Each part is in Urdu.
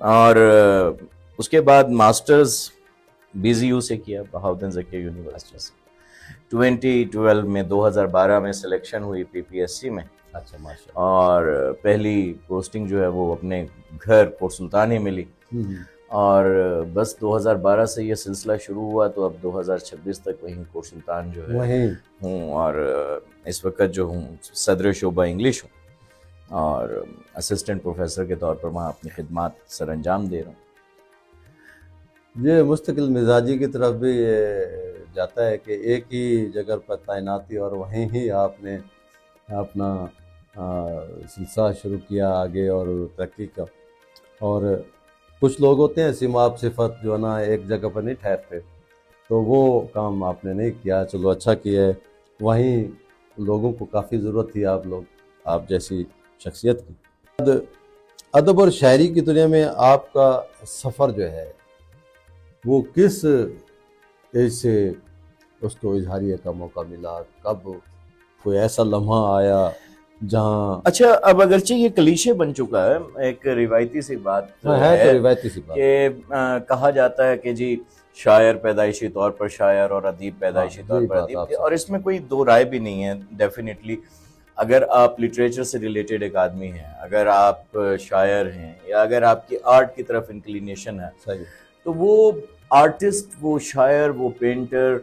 اور اس کے بعد ماسٹرز BZU سے کیا، بہاؤالدین ذکیہ یونیورسٹی سے. 2012 میں 2012 میں سلیکشن ہوئی PPSC میں. اچھا ماشاء اور پہلی پوسٹنگ جو ہے وہ اپنے گھر پورٹ سلطان ہی ملی. اور بس 2012 سے یہ سلسلہ شروع ہوا تو اب 2026 تک وہیں پورٹ سلطان جو ہے ہوں. اور اس وقت جو ہوں صدر شعبہ انگلش ہوں اور اسسٹنٹ پروفیسر کے طور پر وہاں اپنی خدمات سر انجام دے رہا ہوں. یہ مستقل مزاجی کی طرف بھی جاتا ہے کہ ایک ہی جگہ پر تعیناتی اور وہیں ہی آپ نے اپنا سلسلہ شروع کیا آگے اور ترقی کا. اور کچھ لوگ ہوتے ہیں سیماب صفت جو ہے نا ایک جگہ پر نہیں ٹھہرتے، تو وہ کام آپ نے نہیں کیا. چلو اچھا کیا ہے. وہیں لوگوں کو کافی ضرورت تھی آپ جیسی شخصیت کی. ادب اور شاعری کی دنیا میں آپ کا سفر جو ہے وہ کس ایج سے اس کو اظہاریہ کا موقع ملا؟ کب کوئی ایسا لمحہ آیا جہاں اچھا اب اگرچہ یہ کلیشے بن چکا ہے، ایک روایتی سی بات ہے تو روایتی سی بات کہ کہا جاتا ہے کہ جی شاعر پیدائشی طور پر شاعر اور ادیب پیدائشی طور پر ادیب، اور اس میں کوئی دو رائے بھی نہیں ہے. ڈیفینیٹلی اگر آپ لٹریچر سے ریلیٹڈ ایک آدمی ہیں، اگر آپ شاعر ہیں یا اگر آپ کی آرٹ کی طرف انکلینیشن ہے، صحیح، تو وہ آرٹسٹ، وہ شاعر، وہ پینٹر،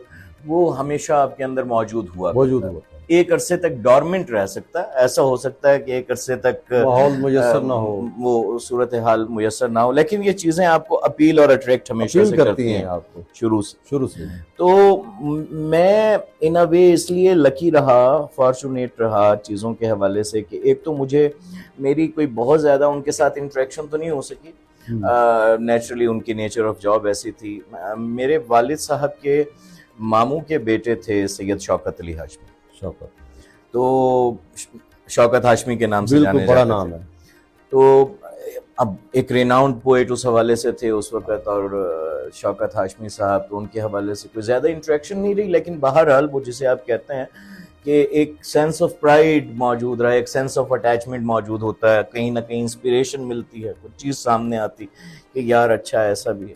وہ ہمیشہ آپ کے اندر موجود ہوا. ایک عرصے تک ڈورمنٹ رہ سکتا ہے، ایسا ہو سکتا ہے کہ ایک عرصے تک ماحول میسر نہ ہو، وہ صورتحال میسر نہ ہو، لیکن یہ چیزیں آپ کو اپیل اور اٹریکٹ ہمیشہ سے کرتی ہیں آپ کو شروع سے. تو میں ان اے وے اس لیے لکی رہا، فارچونیٹ رہا چیزوں کے حوالے سے کہ ایک تو مجھے میری کوئی بہت زیادہ ان کے ساتھ انٹریکشن تو نہیں ہو سکی. نیچرلی ان کی نیچر آف جاب ایسی تھی. میرے والد صاحب کے ماموں کے بیٹے تھے سید شوکت علی ہاشمی. تو شوکت ہاشمی کے نام سے جانے بڑا جاتے نام تھے. ہے. تو اب ایک ریناؤنڈ پوئٹ اس حوالے سے تھے اس وقت، اور شوکت ہاشمی صاحب تو ان کے حوالے سے کوئی زیادہ انٹریکشن نہیں رہی، لیکن بہرحال وہ جسے آپ کہتے ہیں کہ ایک سینس آف پرائیڈ موجود رہا، ایک سینس آف اٹیچمنٹ موجود ہوتا ہے، کہیں نہ کہیں انسپریشن ملتی ہے، کچھ چیز سامنے آتی کہ یار اچھا ایسا بھی ہے.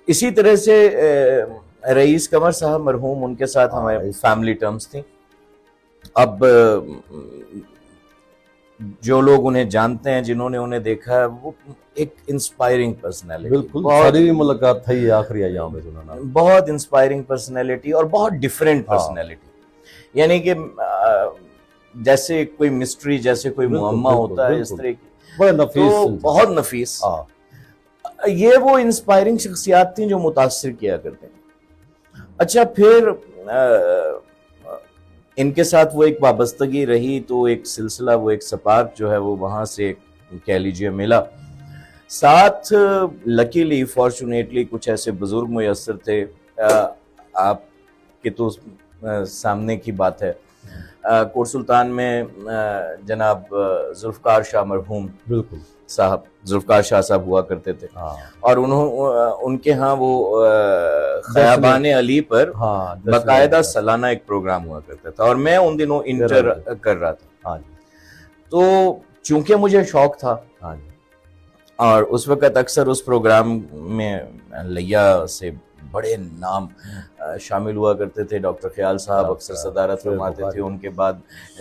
اسی طرح سے رئیس قمر صاحب مرحوم، ان کے ساتھ ہمارے فیملی ٹرمز تھیں. اب جو لوگ انہیں جانتے ہیں، جنہوں نے انہیں دیکھا ہے، وہ ایک انسپائرنگ پرسنالٹی، بالکل ساری ملاقات تھی آخری ایام میں، بہت انسپائرنگ پرسنالٹی اور بہت ڈیفرنٹ پرسنالٹی. یعنی کہ جیسے کوئی مسٹری، جیسے کوئی معمہ ہوتا ہے، اس طرح کی بہت نفیس. یہ وہ انسپائرنگ شخصیات تھیں جو متاثر کیا کرتے ہیں. اچھا پھر ان کے ساتھ وہ ایک وابستگی رہی، تو ایک سلسلہ، وہ ایک سپارک جو ہے وہ وہاں سے کہہ لیجئے ملا. ساتھ لکیلی فارچونیٹلی کچھ ایسے بزرگ میسر تھے. آپ کے تو سامنے کی بات ہے، کوٹ سلطان میں جناب ذوالفقار شاہ مرحوم بالکل صاحب، ذوالفقار شاہ صاحب ہوا کرتے تھے. اور ان کے ہاں وہ خیابان علی پر باقاعدہ سالانہ ایک پروگرام ہوا کرتا تھا، اور میں ان دنوں انٹر کر رہا تھا. تو چونکہ مجھے شوق تھا، اور اس وقت اکثر اس پروگرام میں لیا سے بڑے نام شامل ہوا کرتے تھے. ڈاکٹر خیال صاحب اکثر صدارت فرماتے تھے، ان کے بعد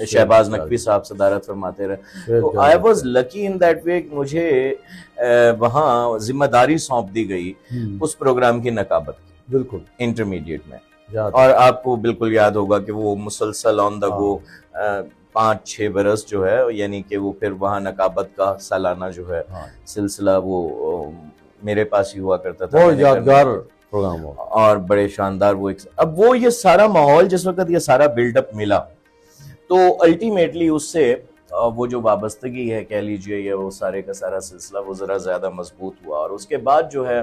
شہباز نقوی صاحب صدارت فرماتے رہے. تو I was lucky in that way, مجھے وہاں ذمہ داری سونپ دی گئی اس پروگرام کی نقابت کی، بالکل انٹرمیڈیٹ میں. اور آپ کو بالکل یاد ہوگا کہ وہ مسلسل آن دا گو 5-6 برس جو ہے، یعنی کہ وہ پھر وہاں نقابت کا سالانہ جو ہے سلسلہ وہ میرے پاس ہی ہوا کرتا تھا. بہت یادگار پروگرام ہوا اور بڑے شاندار. وہ اب وہ یہ سارا ماحول جس وقت یہ سارا بلڈ اپ ملا، تو الٹیمیٹلی اس سے وہ جو وابستگی ہے کہہ لیجئے، یا وہ سارے کا سارا سلسلہ وہ ذرا زیادہ مضبوط ہوا. اور اس کے بعد جو ہے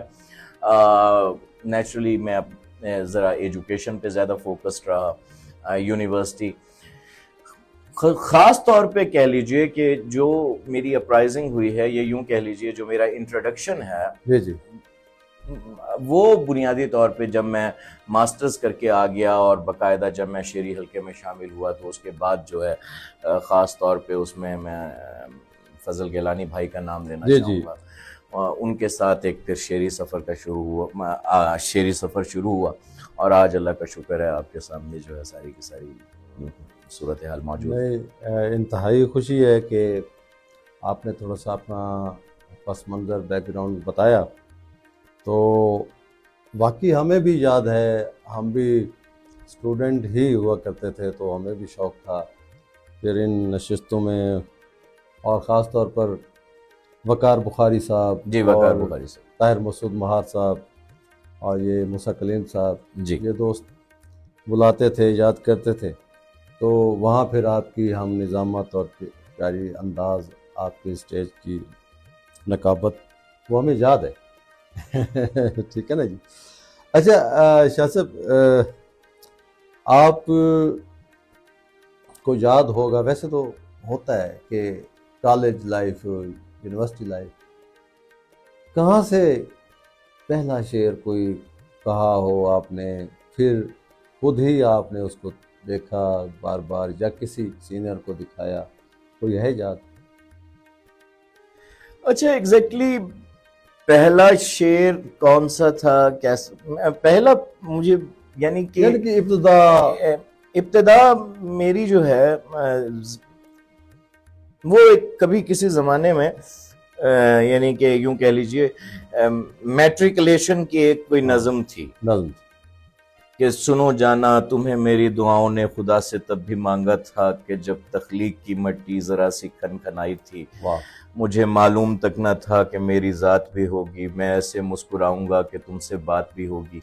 نیچرلی میں ذرا ایجوکیشن پہ زیادہ فوکسڈ رہا. یونیورسٹی خاص طور پہ کہہ لیجئے کہ جو میری اپرائزنگ ہوئی ہے، یہ یوں کہہ لیجئے جو میرا انٹروڈکشن ہے، جی وہ بنیادی طور پہ جب میں ماسٹرز کر کے آ گیا اور باقاعدہ جب میں شعری حلقے میں شامل ہوا، تو اس کے بعد جو ہے خاص طور پہ اس میں فضل گیلانی بھائی کا نام لینا چاہوں گا. ان کے ساتھ ایک پھر شعری سفر شروع ہوا اور آج اللہ کا شکر ہے آپ کے سامنے جو ہے ساری کی ساری صورتحال موجود ہے۔ انتہائی خوشی ہے کہ آپ نے تھوڑا سا اپنا پس منظر بیک گراؤنڈ بتایا، تو واقعی ہمیں بھی یاد ہے، ہم بھی اسٹوڈنٹ ہی ہوا کرتے تھے تو ہمیں بھی شوق تھا پھر ان نشستوں میں، اور خاص طور پر وقار بخاری صاحب، جی وقار اور بخاری صاحب، طاہر مسعود مہار صاحب اور یہ موسیٰ کلیم صاحب، جی یہ دوست بلاتے تھے، یاد کرتے تھے، تو وہاں پھر آپ کی ہم نظامت اور پیاری انداز، آپ کی اسٹیج کی نقابت وہ ہمیں یاد ہے۔ ٹھیک ہے نا جی۔ اچھا شاہ صاحب، آپ کو یاد ہوگا، ویسے تو ہوتا ہے کہ کالج لائف، یونیورسٹی لائف، کہاں سے پہلا شعر کوئی کہا ہو آپ نے، پھر خود ہی آپ نے اس کو دیکھا بار بار یا کسی سینئر کو دکھایا، کوئی ہے یاد؟ اچھا ایگزیکٹلی پہلا شعر کون سا تھا، کیسا پہلا مجھے یعنی کہ ابتدا میری جو ہے وہ کبھی کسی زمانے میں یعنی کہ یوں کہہ لیجئے میٹریکولیشن کی ایک کوئی نظم تھی کہ سنو جانا تمہیں میری دعاؤں نے خدا سے تب بھی مانگا تھا کہ جب تخلیق کی مٹی ذرا سی کھنکھنائی تھی، مجھے معلوم تک نہ تھا کہ میری ذات بھی ہوگی، میں ایسے مسکراؤں گا کہ تم سے بات بھی ہوگی،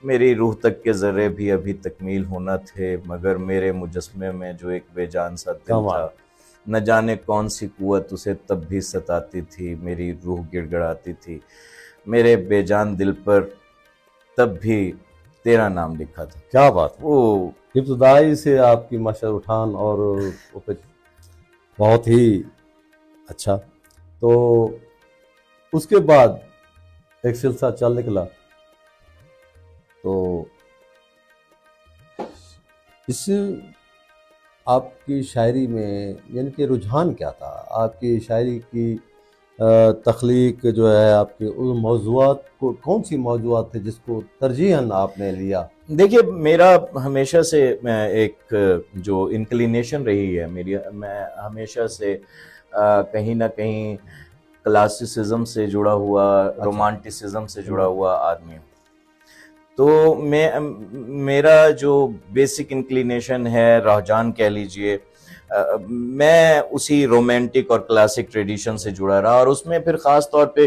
میری روح تک کے ذرے بھی ابھی تکمیل ہونا تھے، مگر میرے مجسمے میں جو ایک بے جان سا دل تھا، نہ جانے کون سی قوت اسے تب بھی ستاتی تھی، میری روح گڑ گڑاتی تھی، میرے بے جان دل پر تب بھی تیرا نام لکھا تھا۔ کیا بات! وہ ابتدائی سے آپ کی مشعر اٹھان اور بہت ہی اچھا، تو اس کے بعد ایک سلسلہ چل نکلا، تو اس آپ کی شاعری میں یعنی کہ رجحان کیا تھا؟ آپ کی شاعری کی تخلیق جو ہے آپ کے ان موضوعات کو، کون سی موضوعات تھے جس کو ترجیحاً آپ نے لیا؟ دیکھیے میرا ہمیشہ سے ایک جو انکلینیشن رہی ہے میری، میں ہمیشہ سے کہیں نہ کہیں کلاسیسزم سے جڑا ہوا، رومانٹسزم سے جڑا ہوا آدمی ہوں، تو میرا جو بیسک انکلینیشن ہے، رجحان کہہ لیجئے، میں اسی رومانٹک اور کلاسک ٹریڈیشن سے جڑا رہا، اور اس میں پھر خاص طور پہ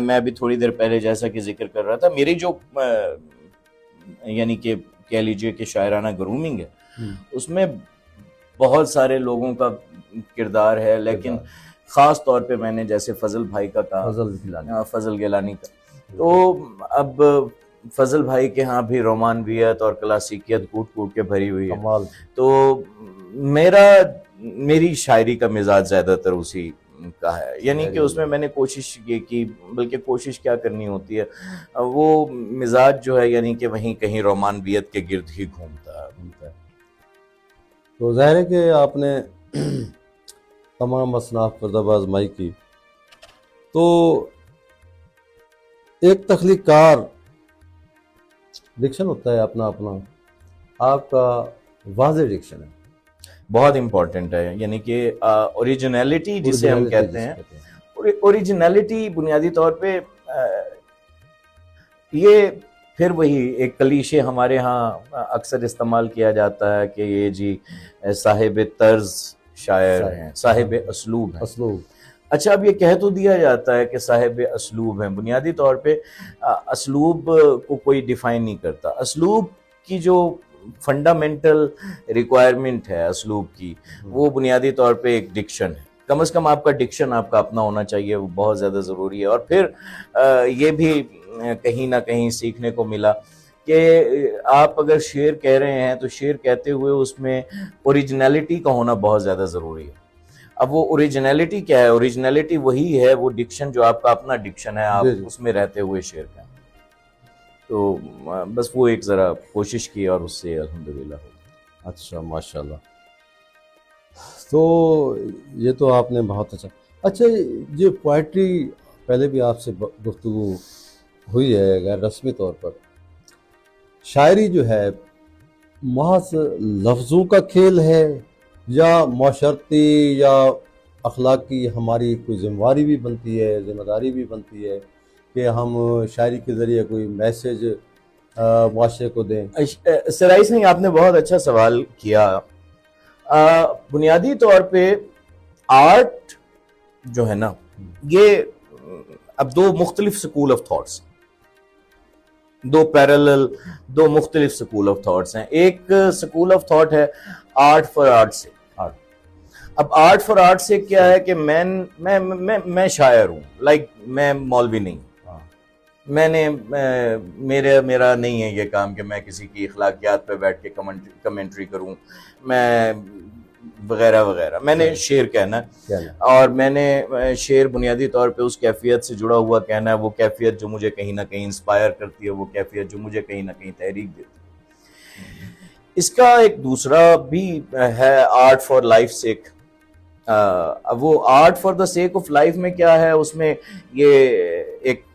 میں ابھی تھوڑی دیر پہلے جیسا کہ ذکر کر رہا تھا، میری جو یعنی کہ کہہ لیجئے کہ شاعرانہ گرومنگ ہے، اس میں بہت سارے لوگوں کا کردار ہے، لیکن خاص طور پہ میں نے جیسے فضل بھائی کا کہا، فضل گیلانی کا، تو اب فضل بھائی کے ہاں بھی رومانویت اور کلاسیکیت کوٹ کوٹ کے بھری ہوئی ہے، تو میری شاعری کا مزاج زیادہ تر اسی کا ہے، یعنی کہ اس میں نے کوشش یہ کی، بلکہ کوشش کیا کرنی ہوتی ہے، وہ مزاج جو ہے یعنی کہ وہیں کہیں رومانویت کے گرد ہی گھومتا ہے۔ تو ظاہر ہے کہ آپ نے تمام اصناف پر زبر آزمائی کی، تو ایک تخلیق کار ڈکشن ہوتا ہے اپنا اپنا، آپ کا واضح ڈکشن ہے، بہت امپورٹنٹ ہے، یعنی کہ اوریجنلٹی جسے ہم کہتے ہیں، اوریجنلٹی بنیادی طور پہ یہ پھر وہی ایک کلیشے ہمارے ہاں اکثر استعمال کیا جاتا ہے کہ یہ جی صاحب طرز شاعر ہیں، صاحب اسلوب ہیں۔ اچھا اب یہ کہہ تو دیا جاتا ہے کہ صاحب اسلوب ہیں، بنیادی طور پہ اسلوب کو کوئی ڈیفائن نہیں کرتا، اسلوب کی جو فنڈامنٹل ریکوائرمنٹ ہے اسلوب کی، وہ بنیادی طور پہ ایک ڈکشن ہے، کم از کم آپ کا ڈکشن آپ کا اپنا ہونا چاہیے، وہ بہت زیادہ ضروری ہے۔ اور پھر یہ بھی کہیں نہ کہیں سیکھنے کو ملا کہ آپ اگر شعر کہہ رہے ہیں تو شعر کہتے ہوئے اس میں اوریجنلٹی کا ہونا بہت زیادہ ضروری ہے۔ اب وہ اوریجنلٹی کیا ہے؟ اوریجنلٹی وہی ہے، وہ ڈکشن جو آپ کا اپنا ڈکشن ہے، آپ اس میں رہتے ہوئے شعر کہیں، تو بس وہ ایک ذرا کوشش کی اور اس سے الحمدللہ ہو۔ اچھا ماشاءاللہ، تو یہ تو آپ نے بہت اچھا یہ پوائٹری پہلے بھی آپ سے گفتگو ہوئی ہے غیر رسمی طور پر، شاعری جو ہے محض لفظوں کا کھیل ہے یا معاشرتی یا اخلاقی ہماری کوئی ذمہ داری بھی بنتی ہے، ذمہ داری بھی بنتی ہے کہ ہم شاعری کے ذریعے کوئی میسج معاشرے کو دیں؟ سرائی سنگھ، آپ نے بہت اچھا سوال کیا۔ بنیادی طور پہ آرٹ جو ہے نا، یہ اب دو مختلف سکول آف تھاٹس، دو پیرالل، دو مختلف سکول آف تھاٹس ہیں۔ ایک سکول آف تھاٹ ہے آرٹ فار آرٹ سے۔ اب آرٹ فار آرٹ سے کیا ہے کہ میں شاعر ہوں، لائک میں مولوی نہیں، میں نے میرا نہیں ہے یہ کام کہ میں کسی کی اخلاقیات پہ بیٹھ کے کمنٹری کروں، میں وغیرہ وغیرہ۔ میں نے شعر کہنا ہے، اور میں نے شعر بنیادی طور پہ اس کیفیت سے جڑا ہوا کہنا ہے، وہ کیفیت جو مجھے کہیں نہ کہیں انسپائر کرتی ہے، وہ کیفیت جو مجھے کہیں نہ کہیں تحریک دیتی ہے۔ اس کا ایک دوسرا بھی ہے آرٹ فار لائف سیک۔ وہ art for the sake of life میں کیا ہے، اس میں یہ ایک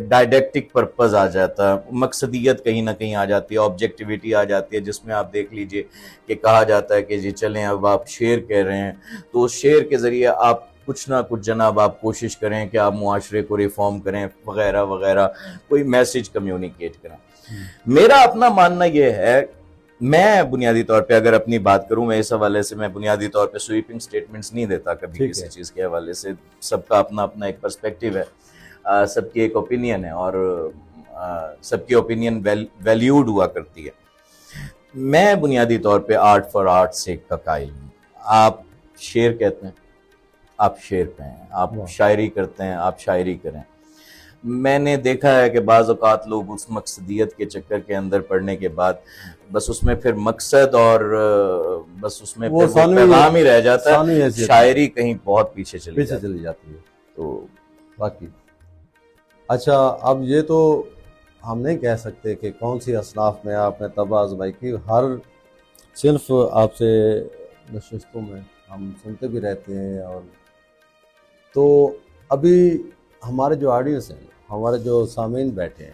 ڈائڈیکٹک پرپز آ جاتا ہے، مقصدیت کہیں نہ کہیں آ جاتی ہے، آبجیکٹیویٹی آ جاتی ہے، جس میں آپ دیکھ لیجئے کہ کہا جاتا ہے کہ جی چلیں اب آپ شعر کہہ رہے ہیں تو اس شعر کے ذریعے آپ کچھ نہ کچھ جناب آپ کوشش کریں کہ آپ معاشرے کو ریفارم کریں وغیرہ وغیرہ، کوئی میسج کمیونیکیٹ کریں۔ میرا اپنا ماننا یہ ہے، میں بنیادی طور پہ اگر اپنی بات کروں، میں اس حوالے سے میں بنیادی طور پہ سویپنگ سٹیٹمنٹس نہیں دیتا کبھی کسی چیز کے حوالے سے، سب کا اپنا اپنا ایک پرسپیکٹیو ہے، سب کی ایک اوپینین ہے، اور سب کی اوپینین ویلیوڈ ہوا کرتی ہے۔ میں بنیادی طور پہ آرٹ فار آرٹ سے کا قائل ہوں۔ آپ شعر کہتے ہیں، آپ شعر کہیں، آپ شاعری کرتے ہیں، آپ شاعری کریں۔ میں نے دیکھا ہے کہ بعض اوقات لوگ اس مقصدیت کے چکر کے اندر پڑنے کے بعد بس اس میں پھر مقصد اور بس اس میں پھر وہ پیغام ہی رہ جاتا ہے، شاعری کہیں بہت پیچھے چلی جاتی ہے۔ تو باقی اچھا، اب یہ تو ہم نہیں کہہ سکتے کہ کون سی اصناف میں آپ نے طبع آزمائی کی، ہر صنف آپ سے نشستوں میں ہم سنتے بھی رہتے ہیں، اور تو ابھی ہمارے جو آڈینس ہیں، ہمارے جو سامعین بیٹھے ہیں،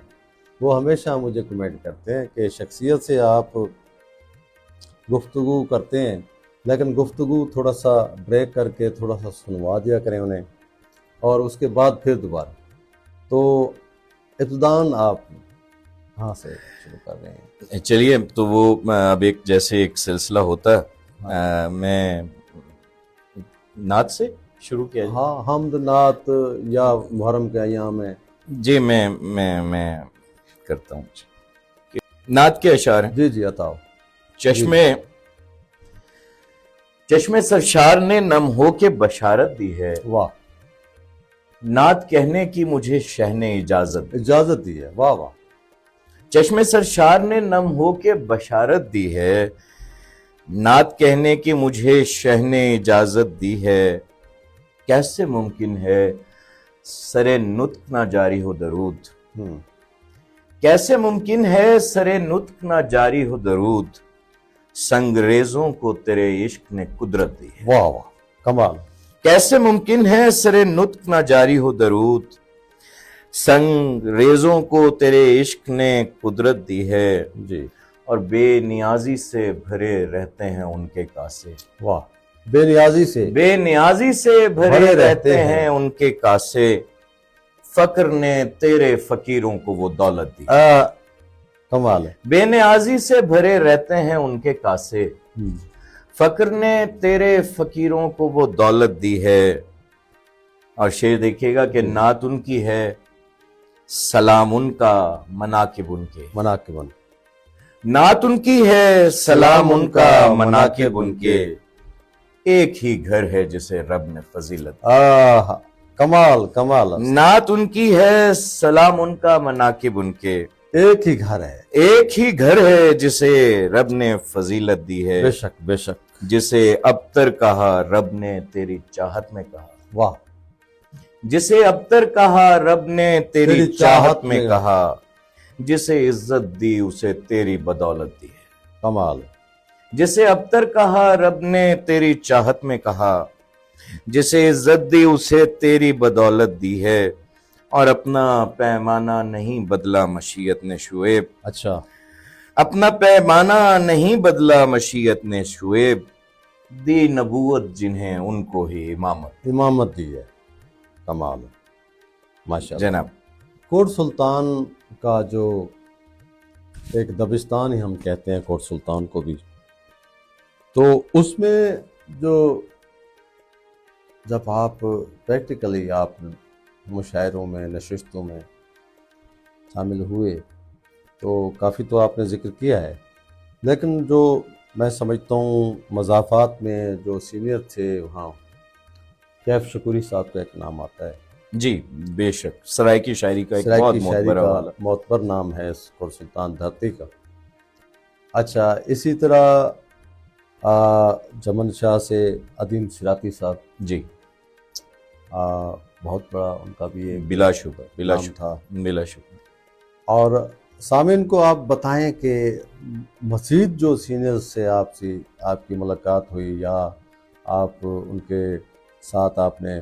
وہ ہمیشہ مجھے کمنٹ کرتے ہیں کہ شخصیت سے آپ گفتگو کرتے ہیں، لیکن گفتگو تھوڑا سا بریک کر کے تھوڑا سا سنوا دیا کریں انہیں، اور اس کے بعد پھر دوبارہ۔ تو ابتداً آپ کہاں سے شروع کر رہے ہیں؟ چلیے، تو وہ اب ایک جیسے ایک سلسلہ ہوتا ہے، میں نعت سے شروع کیا جائے؟ ہاں، حمد نعت یا محرم کے ایام میں؟ جی میں کرتا ہوں۔ نعت کے اشعار ہیں۔ جی عطاؤ۔ چشمے سرشار نے نم ہو کے بشارت دی ہے، واہ، نعت کہنے کی مجھے شہ نے اجازت دی ہے، واہ واہ۔ چشمے سرشار نے نم ہو کے بشارت دی ہے، نعت کہنے کی مجھے شہ نے اجازت دی ہے، کیسے ممکن ہے سرے نطق نہ جاری ہو درود، کیسے ممکن ہے سرے نطق نہ جاری ہو درود، سنگ ریزوں کو تیرے عشق نے قدرت دی ہے۔ واہ واہ، کمال۔ کیسے ممکن ہے سرے نطق نہ جاری ہو درود، سنگ ریزوں کو تیرے عشق نے قدرت دی ہے، جی، اور بے نیازی سے بھرے رہتے ہیں ان کے کاسے۔ واہ، بے نیازی سے بھرے رہتے ہیں ان کے کاسے، فقر نے تیرے فقیروں کو وہ دولت دی۔ کمال ہے۔ بے نیازی سے بھرے رہتے ہیں ان کے کاسے، فقر نے تیرے فقیروں کو وہ دولت دی ہے۔ اور شعر دیکھیے گا کہ نعت ان کی ہے، سلام ان کا مناقب ان کے، نعت ان کی ہے، سلام ان کا مناقب ان کے، ایک ہی گھر ہے جسے رب نے فضیلت دی۔ کمال۔ نعت ان کی ہے، سلام ان کا مناقب ان کے، ایک ہی گھر ہے جسے رب نے فضیلت دی ہے۔ بے شک۔ جسے ابتر کہا رب نے تیری چاہت میں کہا، واہ، جسے ابتر کہا رب نے تیری چاہت میں کہا، جسے عزت دی اسے تیری بدولت دی ہے۔ کمال۔ جسے ابتر کہا رب نے تیری چاہت میں کہا، جسے عزت دی اسے تیری بدولت دی ہے، اور اپنا پیمانہ نہیں بدلا مشیت نے شعیب. اچھا. اپنا پیمانہ نہیں بدلا مشیت نے شعیب. دی نبوت جنہیں ان کو ہی امامت دی ہے. کمال ہے ماشاء اللہ جناب. کوٹ سلطان کا جو ایک دبستان ہی ہم کہتے ہیں کوٹ سلطان کو بھی، تو اس میں جو جب آپ پریکٹیکلی آپ مشاعروں میں نشستوں میں شامل ہوئے تو کافی تو آپ نے ذکر کیا ہے، لیکن جو میں سمجھتا ہوں مضافات میں جو سینئر تھے وہاں کیف شکوری صاحب کا ایک نام آتا ہے. جی بے شک، سرائکی شاعری کا ایک بہت سرائکی شاعری معتبر کا حوالہ. معتبر نام ہے اس کوٹ سلطان دھرتی کا. اچھا اسی طرح جمن شاہ سے عدیم سراتی صاحب، جی بہت بڑا ان کا بھی ایک بلا شبہ بلا نام شبہ تھا. بلا شبہ. اور سامعین کو آپ بتائیں کہ مزید جو سینئر سے آپ کی ملاقات ہوئی یا آپ ان کے ساتھ آپ نے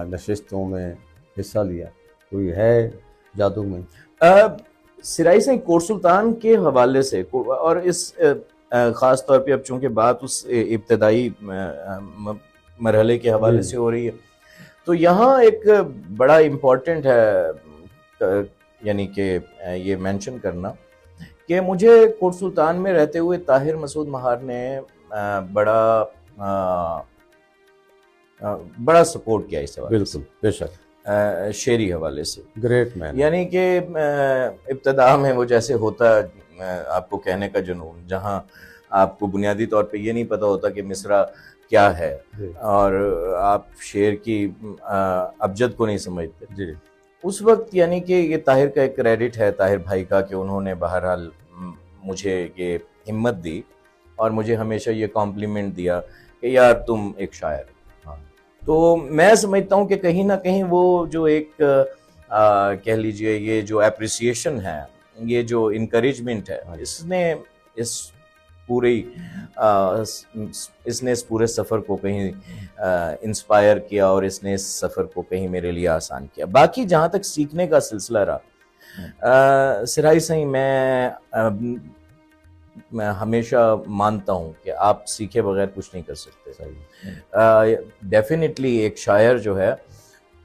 نشستوں میں حصہ لیا، کوئی ہے جادو میں؟ سرائی سے کوٹ سلطان کے حوالے سے، اور اس خاص طور پہ اب چونکہ بات اس ابتدائی مرحلے کے حوالے سے ہو رہی ہے، تو یہاں ایک بڑا امپورٹنٹ ہے یعنی کہ یہ مینشن کرنا کہ مجھے کوٹ سلطان میں رہتے ہوئے طاہر مسعود مہار نے بڑا سپورٹ کیا اس حوالے سے. بالکل بے شک، شعری حوالے سے گریٹ مین. یعنی کہ ابتدا میں وہ جیسے ہوتا آپ کو کہنے کا جنون، جہاں آپ کو بنیادی طور پہ یہ نہیں پتا ہوتا کہ مصرع کیا ہے اور آپ شعر کی ابجد کو نہیں سمجھتے. جی اس وقت یعنی کہ یہ طاہر کا ایک کریڈٹ ہے، طاہر بھائی کا، کہ انہوں نے بہرحال مجھے یہ ہمت دی اور مجھے ہمیشہ یہ کمپلیمنٹ دیا کہ یار تم ایک شاعر. تو میں سمجھتا ہوں کہ کہیں نہ کہیں وہ جو ایک کہہ لیجئے یہ جو اپریسیشن ہے، یہ جو انکریجمنٹ ہے، اس نے اس پورے سفر کو کہیں انسپائر کیا اور اس نے اس سفر کو کہیں میرے لیے آسان کیا. باقی جہاں تک سیکھنے کا سلسلہ رہا، سرائی سہی میں ہمیشہ مانتا ہوں کہ آپ سیکھے بغیر کچھ نہیں کر سکتے. ڈیفینیٹلی ایک شاعر جو ہے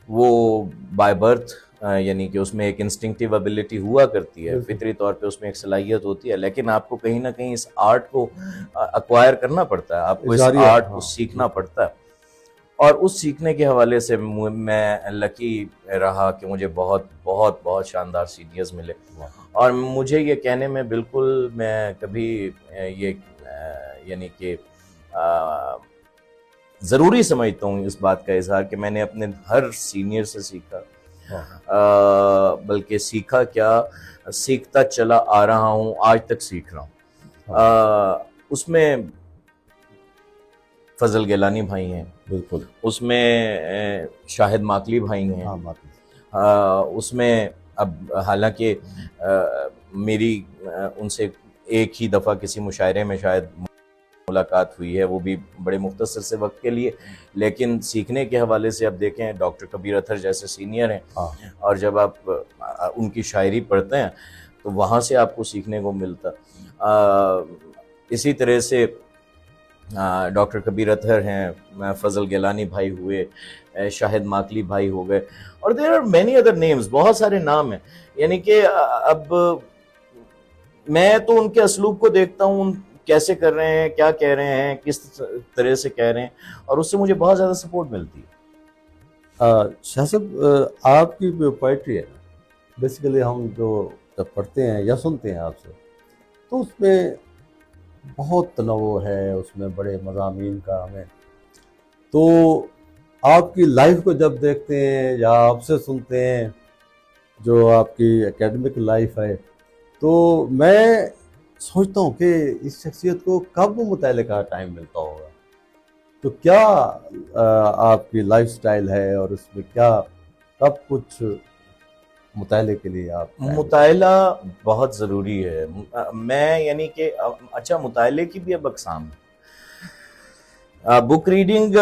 وہ بائی برتھ یعنی کہ اس میں ایک انسٹنکٹیو ابیلٹی ہوا کرتی ہے، فطری طور پہ اس میں ایک صلاحیت ہوتی ہے، لیکن آپ کو کہیں نہ کہیں اس آرٹ کو ایکوائر کرنا پڑتا ہے، آپ کو اس آرٹ کو سیکھنا پڑتا ہے. اور اس سیکھنے کے حوالے سے میں لکی رہا کہ مجھے بہت بہت بہت شاندار سینئرز ملے. اور مجھے یہ کہنے میں بالکل میں کبھی یہ یعنی کہ ضروری سمجھتا ہوں اس بات کا اظہار کہ میں نے اپنے ہر سینئر سے سیکھا، بلکہ سیکھا کیا، سیکھتا چلا آ رہا ہوں، آج تک سیکھ رہا ہوں. اس میں فضل گیلانی بھائی ہیں، بالکل، اس میں شاہد ماکلی بھائی ہیں، اس میں اب حالانکہ میری ان سے ایک ہی دفعہ کسی مشاعرے میں شاید ملاقات ہوئی ہے، وہ بھی بڑے مختصر سے وقت کے لیے، لیکن سیکھنے کے حوالے سے اب دیکھیں ڈاکٹر کبیر اطہر جیسے سینئر ہیں، اور جب آپ ان کی شاعری پڑھتے ہیں تو وہاں سے آپ کو سیکھنے کو ملتا. اسی طرح سے ڈاکٹر کبیر اطہر ہیں، فضل گیلانی بھائی ہوئے، شاہد ماکلی بھائی ہو گئے، اور there are many other names, بہت سارے نام ہیں. یعنی کہ اب میں تو ان کے اسلوب کو دیکھتا ہوں کیسے کر رہے ہیں، کیا کہہ رہے ہیں، کس طرح سے کہہ رہے ہیں، اور اس سے مجھے بہت زیادہ سپورٹ ملتی ہے. شاہ صاحب آپ کی جو پوئٹری ہے بیسیکلی ہم جو جب پڑھتے ہیں یا سنتے ہیں آپ سے تو اس میں بہت تنوع ہے، اس میں بڑے مضامین کا ہمیں، تو آپ کی لائف کو جب دیکھتے ہیں یا آپ سے سنتے ہیں جو آپ کی اکیڈمک لائف ہے، تو میں سوچتا ہوں کہ اس شخصیت کو کب مطالعے کا ٹائم ملتا ہوگا. تو کیا آپ کی لائف سٹائل ہے اور اس میں کیا کب کچھ مطالعے کے لیے آپ؟ مطالعہ بہت ضروری ہے. میں یعنی کہ اچھا مطالعے کی بھی اب اقسام ہے. بک ریڈنگ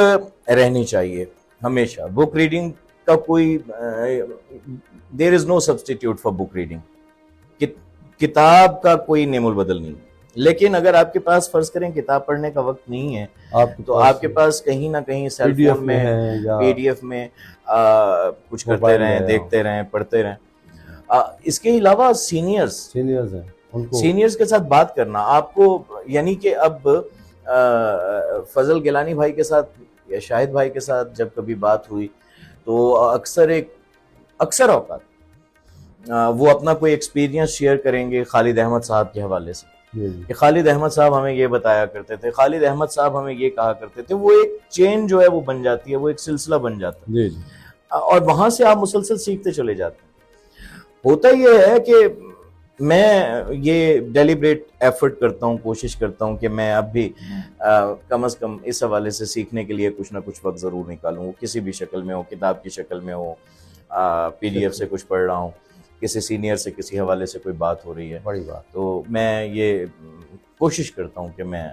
رہنی چاہیے ہمیشہ. بک ریڈنگ کا کوئی دیر از نو سبسٹیٹیوٹ فار بک ریڈنگ. کتاب کا کوئی نیم البدل نہیں. لیکن اگر آپ کے پاس فرض کریں کتاب پڑھنے کا وقت نہیں ہے تو آپ کے پاس کہیں نہ کہیں سیل فون میں پی ڈی ایف میں کچھ کرتے رہیں, دیکھتے رہیں, پڑھتے رہیں. اس کے علاوہ سینئرز کے ساتھ بات کرنا آپ کو, یعنی کہ اب فضل گیلانی بھائی کے ساتھ یا شاہد بھائی کے ساتھ جب کبھی بات ہوئی تو اکثر اوقات وہ اپنا کوئی ایکسپیرینس شیئر کریں گے خالد احمد صاحب کے حوالے سے کہ خالد احمد صاحب ہمیں یہ بتایا کرتے تھے, خالد احمد صاحب ہمیں یہ کہا کرتے تھے. وہ ایک چین جو ہے وہ بن جاتی ہے, وہ ایک سلسلہ بن جاتا ہے اور وہاں سے آپ مسلسل سیکھتے چلے جاتے ہیں. ہوتا یہ ہے کہ میں یہ ڈیلیبریٹ ایفرٹ کرتا ہوں, کوشش کرتا ہوں کہ میں اب بھی کم از کم اس حوالے سے سیکھنے کے لیے کچھ نہ کچھ وقت ضرور نکالوں. وہ کسی بھی شکل میں ہو, کتاب کی شکل میں ہو, پی ڈی ایف سے کچھ پڑھ رہا ہوں, کسی سینئر سے کسی حوالے سے کوئی بات ہو رہی ہے, بڑی بات. تو میں یہ کوشش کرتا ہوں کہ میں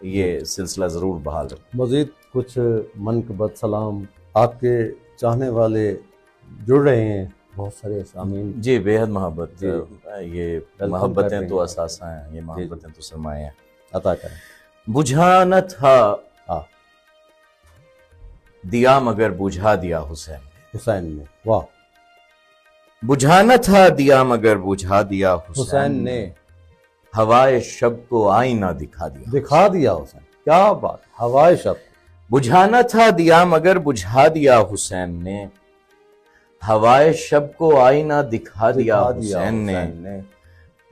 یہ سلسلہ ضرور بحال رکھوں. مزید کچھ منقبت سلام, آپ کے چاہنے والے جڑ رہے ہیں بہت سارے سامعین. جی بے حد محبت, یہ محبتیں تو اثاثہ ہیں, یہ محبتیں تو سرمایہ ہیں. عطا کریں. بجھا نہ تھا دیا مگر بجھا دیا حسین نے. واہ. بجھا نہ تھا دیا مگر بجھا دیا حسین نے. ہوائے شب کو آئینہ دکھا دیا حسین. کیا بات. ہوائے شب. بجھا نہ تھا دیا مگر بجھا دیا حسین نے, ہوائے شب کو آئینہ دکھا دیا حسین نے.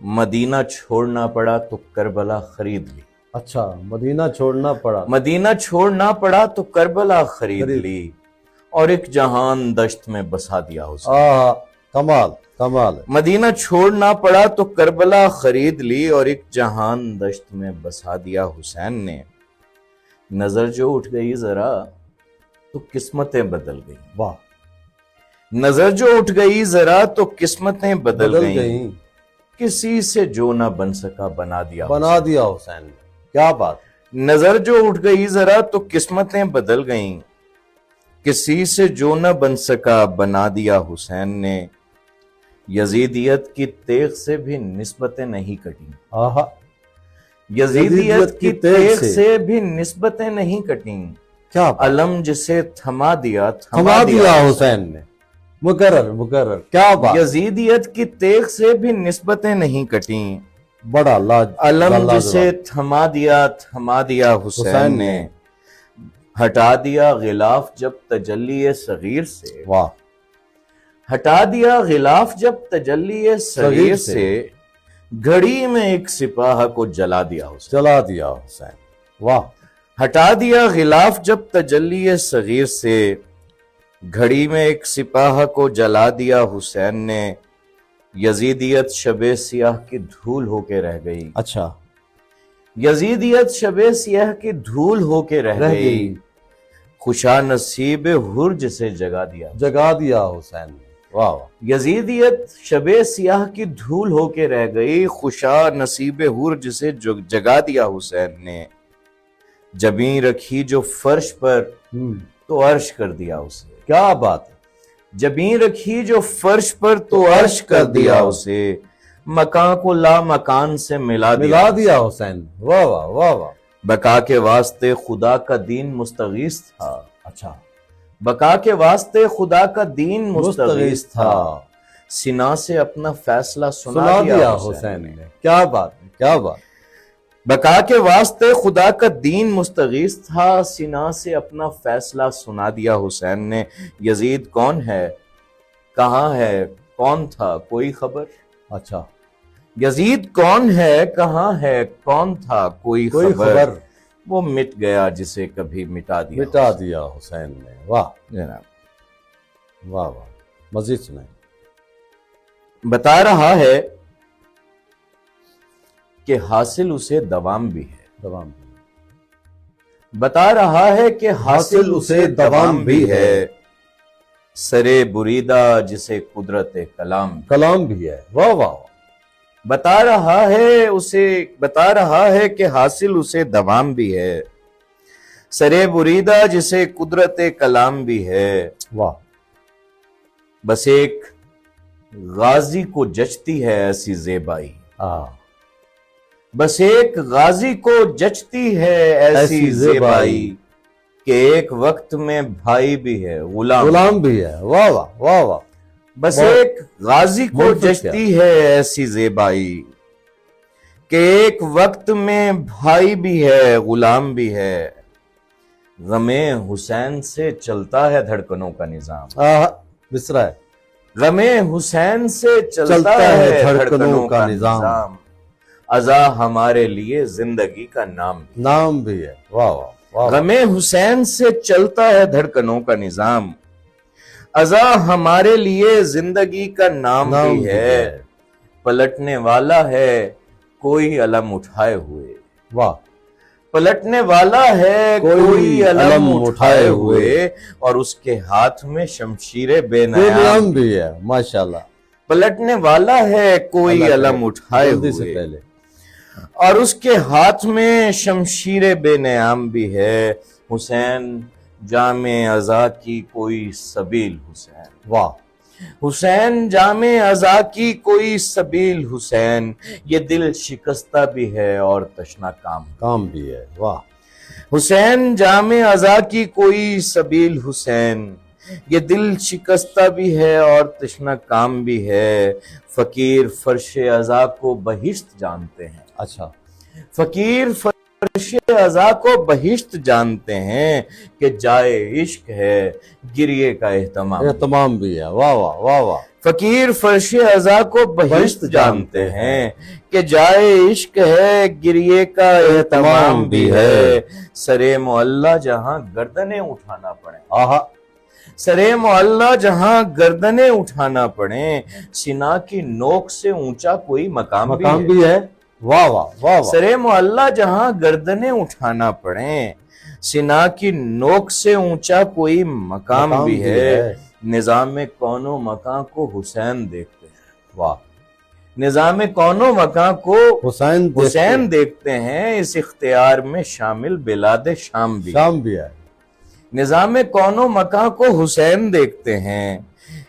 مدینہ چھوڑنا پڑا تو کربلا خرید لی. اچھا, مدینہ چھوڑنا پڑا تو کربلا خرید لی, اور ایک جہان دشت میں بسا دیا حسین. کمال. مدینہ چھوڑنا پڑا تو کربلا خرید لی, اور ایک جہان دشت میں بسا دیا حسین نے. نظر جو اٹھ گئی ذرا تو قسمتیں بدل گئی. واہ. نظر جو اٹھ گئی ذرا تو قسمتیں بدل گئیں, کسی سے جو نہ بن سکا بنا دیا حسین نے. کیا بات. نظر جو اٹھ گئی ذرا تو قسمتیں بدل گئیں, کسی سے جو نہ بن سکا بنا دیا حسین نے. یزیدیت کی تیغ سے بھی نسبتیں نہیں کٹیں. یزیدیت کی تیغ سے بھی نسبتیں نہیں کٹیں. کیا علم جسے تھما دیا حسین نے. مقرر. کیا بات. یزیدیت کی تیغ سے بھی نسبتیں نہیں کٹیں. بڑا علم جسے تھما دیا حسین نے. ہٹا دیا غلاف جب تجلی صغیر سے. واہ. ہٹا دیا غلاف جب تجلی صغیر سے, گھڑی میں ایک سپاہ کو جلا دیا حسین. واہ. ہٹا دیا غلاف جب تجلی صغیر سے, گھڑی میں ایک سپاہ کو جلا دیا حسین نے. یزیدیت شب سیاہ کی دھول ہو کے رہ گئی. اچھا. یزیدیت شب سیاہ کی دھول ہو کے رہ گئی, خوشا نصیب حر جسے جگا دیا حسین. واہ. یزیدیت شب سیاہ کی دھول ہو کے رہ گئی, خوشا نصیب حر جسے جگا دیا حسین نے. جبیں رکھی جو فرش پر تو عرش کر دیا اسے. کیا بات. جبیں رکھی جو فرش پر تو عرش کر دیا اسے, مکان کو لا مکان سے ملا دیا حسین. واہ واہ واہ واہ. بقا کے واسطے خدا کا دین مستغیث تھا. اچھا. بقا کے واسطے خدا کا دین مستغیث تھا, سنا سے اپنا فیصلہ سنا دیا حسین نے. کیا بات. بقا کے واسطے خدا کا دین مستغیث تھا, سنا سے اپنا فیصلہ سنا دیا حسین نے. یزید کون ہے, کہاں ہے, کون تھا, کوئی خبر. اچھا. یزید کون ہے, کہاں ہے, کون تھا, کوئی خبر. وہ مٹ گیا جسے کبھی مٹا دیا حسین نے. واہ جناب. واہ. مزید سنائیں. بتا رہا ہے کہ حاصل اسے دوام بھی ہے. بتا رہا ہے کہ حاصل اسے دوام بھی ہے, سرے بریدہ جسے قدرت کلام بھی ہے. واہ واہ. بتا رہا ہے کہ حاصل اسے دوام بھی ہے, سرے بریدہ جسے قدرت کلام بھی ہے، واہ، بس ایک غازی کو جچتی ہے ایسی زیبائی، بس ایک غازی کو جچتی ہے ایسی زیبائی کہ ایک وقت میں بھائی بھی ہے غلام بھی ہے، واہ واہ واہ واہ، بس ایک غازی کو جچتی ہے ایسی زیبائی کہ ایک وقت میں بھائی بھی ہے غلام بھی ہے، غم حسین سے چلتا ہے دھڑکنوں کا نظام، مصرا ہے، غم حسین سے چلتا ہے دھڑکنوں کا نظام، ازا ہمارے لیے زندگی کا نام بھی ہے، واہ واہ واہ، غم حسین سے چلتا ہے دھڑکنوں کا نظام، ازا ہمارے لیے زندگی کا نام بھی ہے، پلٹنے والا ہے کوئی علم اٹھائے ہوئے، واہ، پلٹنے والا ہے کوئی علم اٹھائے ہوئے، اور اس کے ہاتھ میں شمشیر بے نیام بھی ہے، ماشاءاللہ، پلٹنے والا ہے کوئی علم اٹھائے ہوئے، اور اس کے ہاتھ میں شمشیر بے نیام بھی ہے، حسین جامِ ازا کی کوئی سبیل حسین، واہ، حسین جامِ ازا کی کوئی سبیل حسین، یہ دل شکستہ بھی ہے اور تشنا کام بھی ہے، واہ، حسین جامِ ازا کی کوئی سبیل حسین، یہ دل شکستہ بھی ہے اور تشنا کام بھی ہے، فقیر فرش ازا کو بہشت جانتے ہیں، اچھا، فقیر فرش ازا کو بہشت جانتے ہیں کہ جائے عشق ہے گریے کا اہتمام بھی ہے، واہ واہ واہ واہ، فقیر فرش ازا کو بہشت جانتے ہیں کہ جائے عشق ہے گریے کا اہتمام بھی ہے، سرے معلّہ جہاں گردنیں اٹھانا پڑیں، سرے معلّہ جہاں گردنیں اٹھانا پڑیں، سنا کی نوک سے اونچا کوئی مقام بھی ہے، واہ واہ واہ، سرے معلّہ جہاں گردنیں اٹھانا پڑیں، سنا کی نوک سے اونچا کوئی مقام بھی ہے، نظام کون و مکان کو حسین دیکھتے ہیں، واہ، نظام کون و مکان کو حسین دیکھتے ہیں، اس اختیار میں شامل بلاد شام بھی ہے، نظام کون و مکان کو حسین دیکھتے ہیں،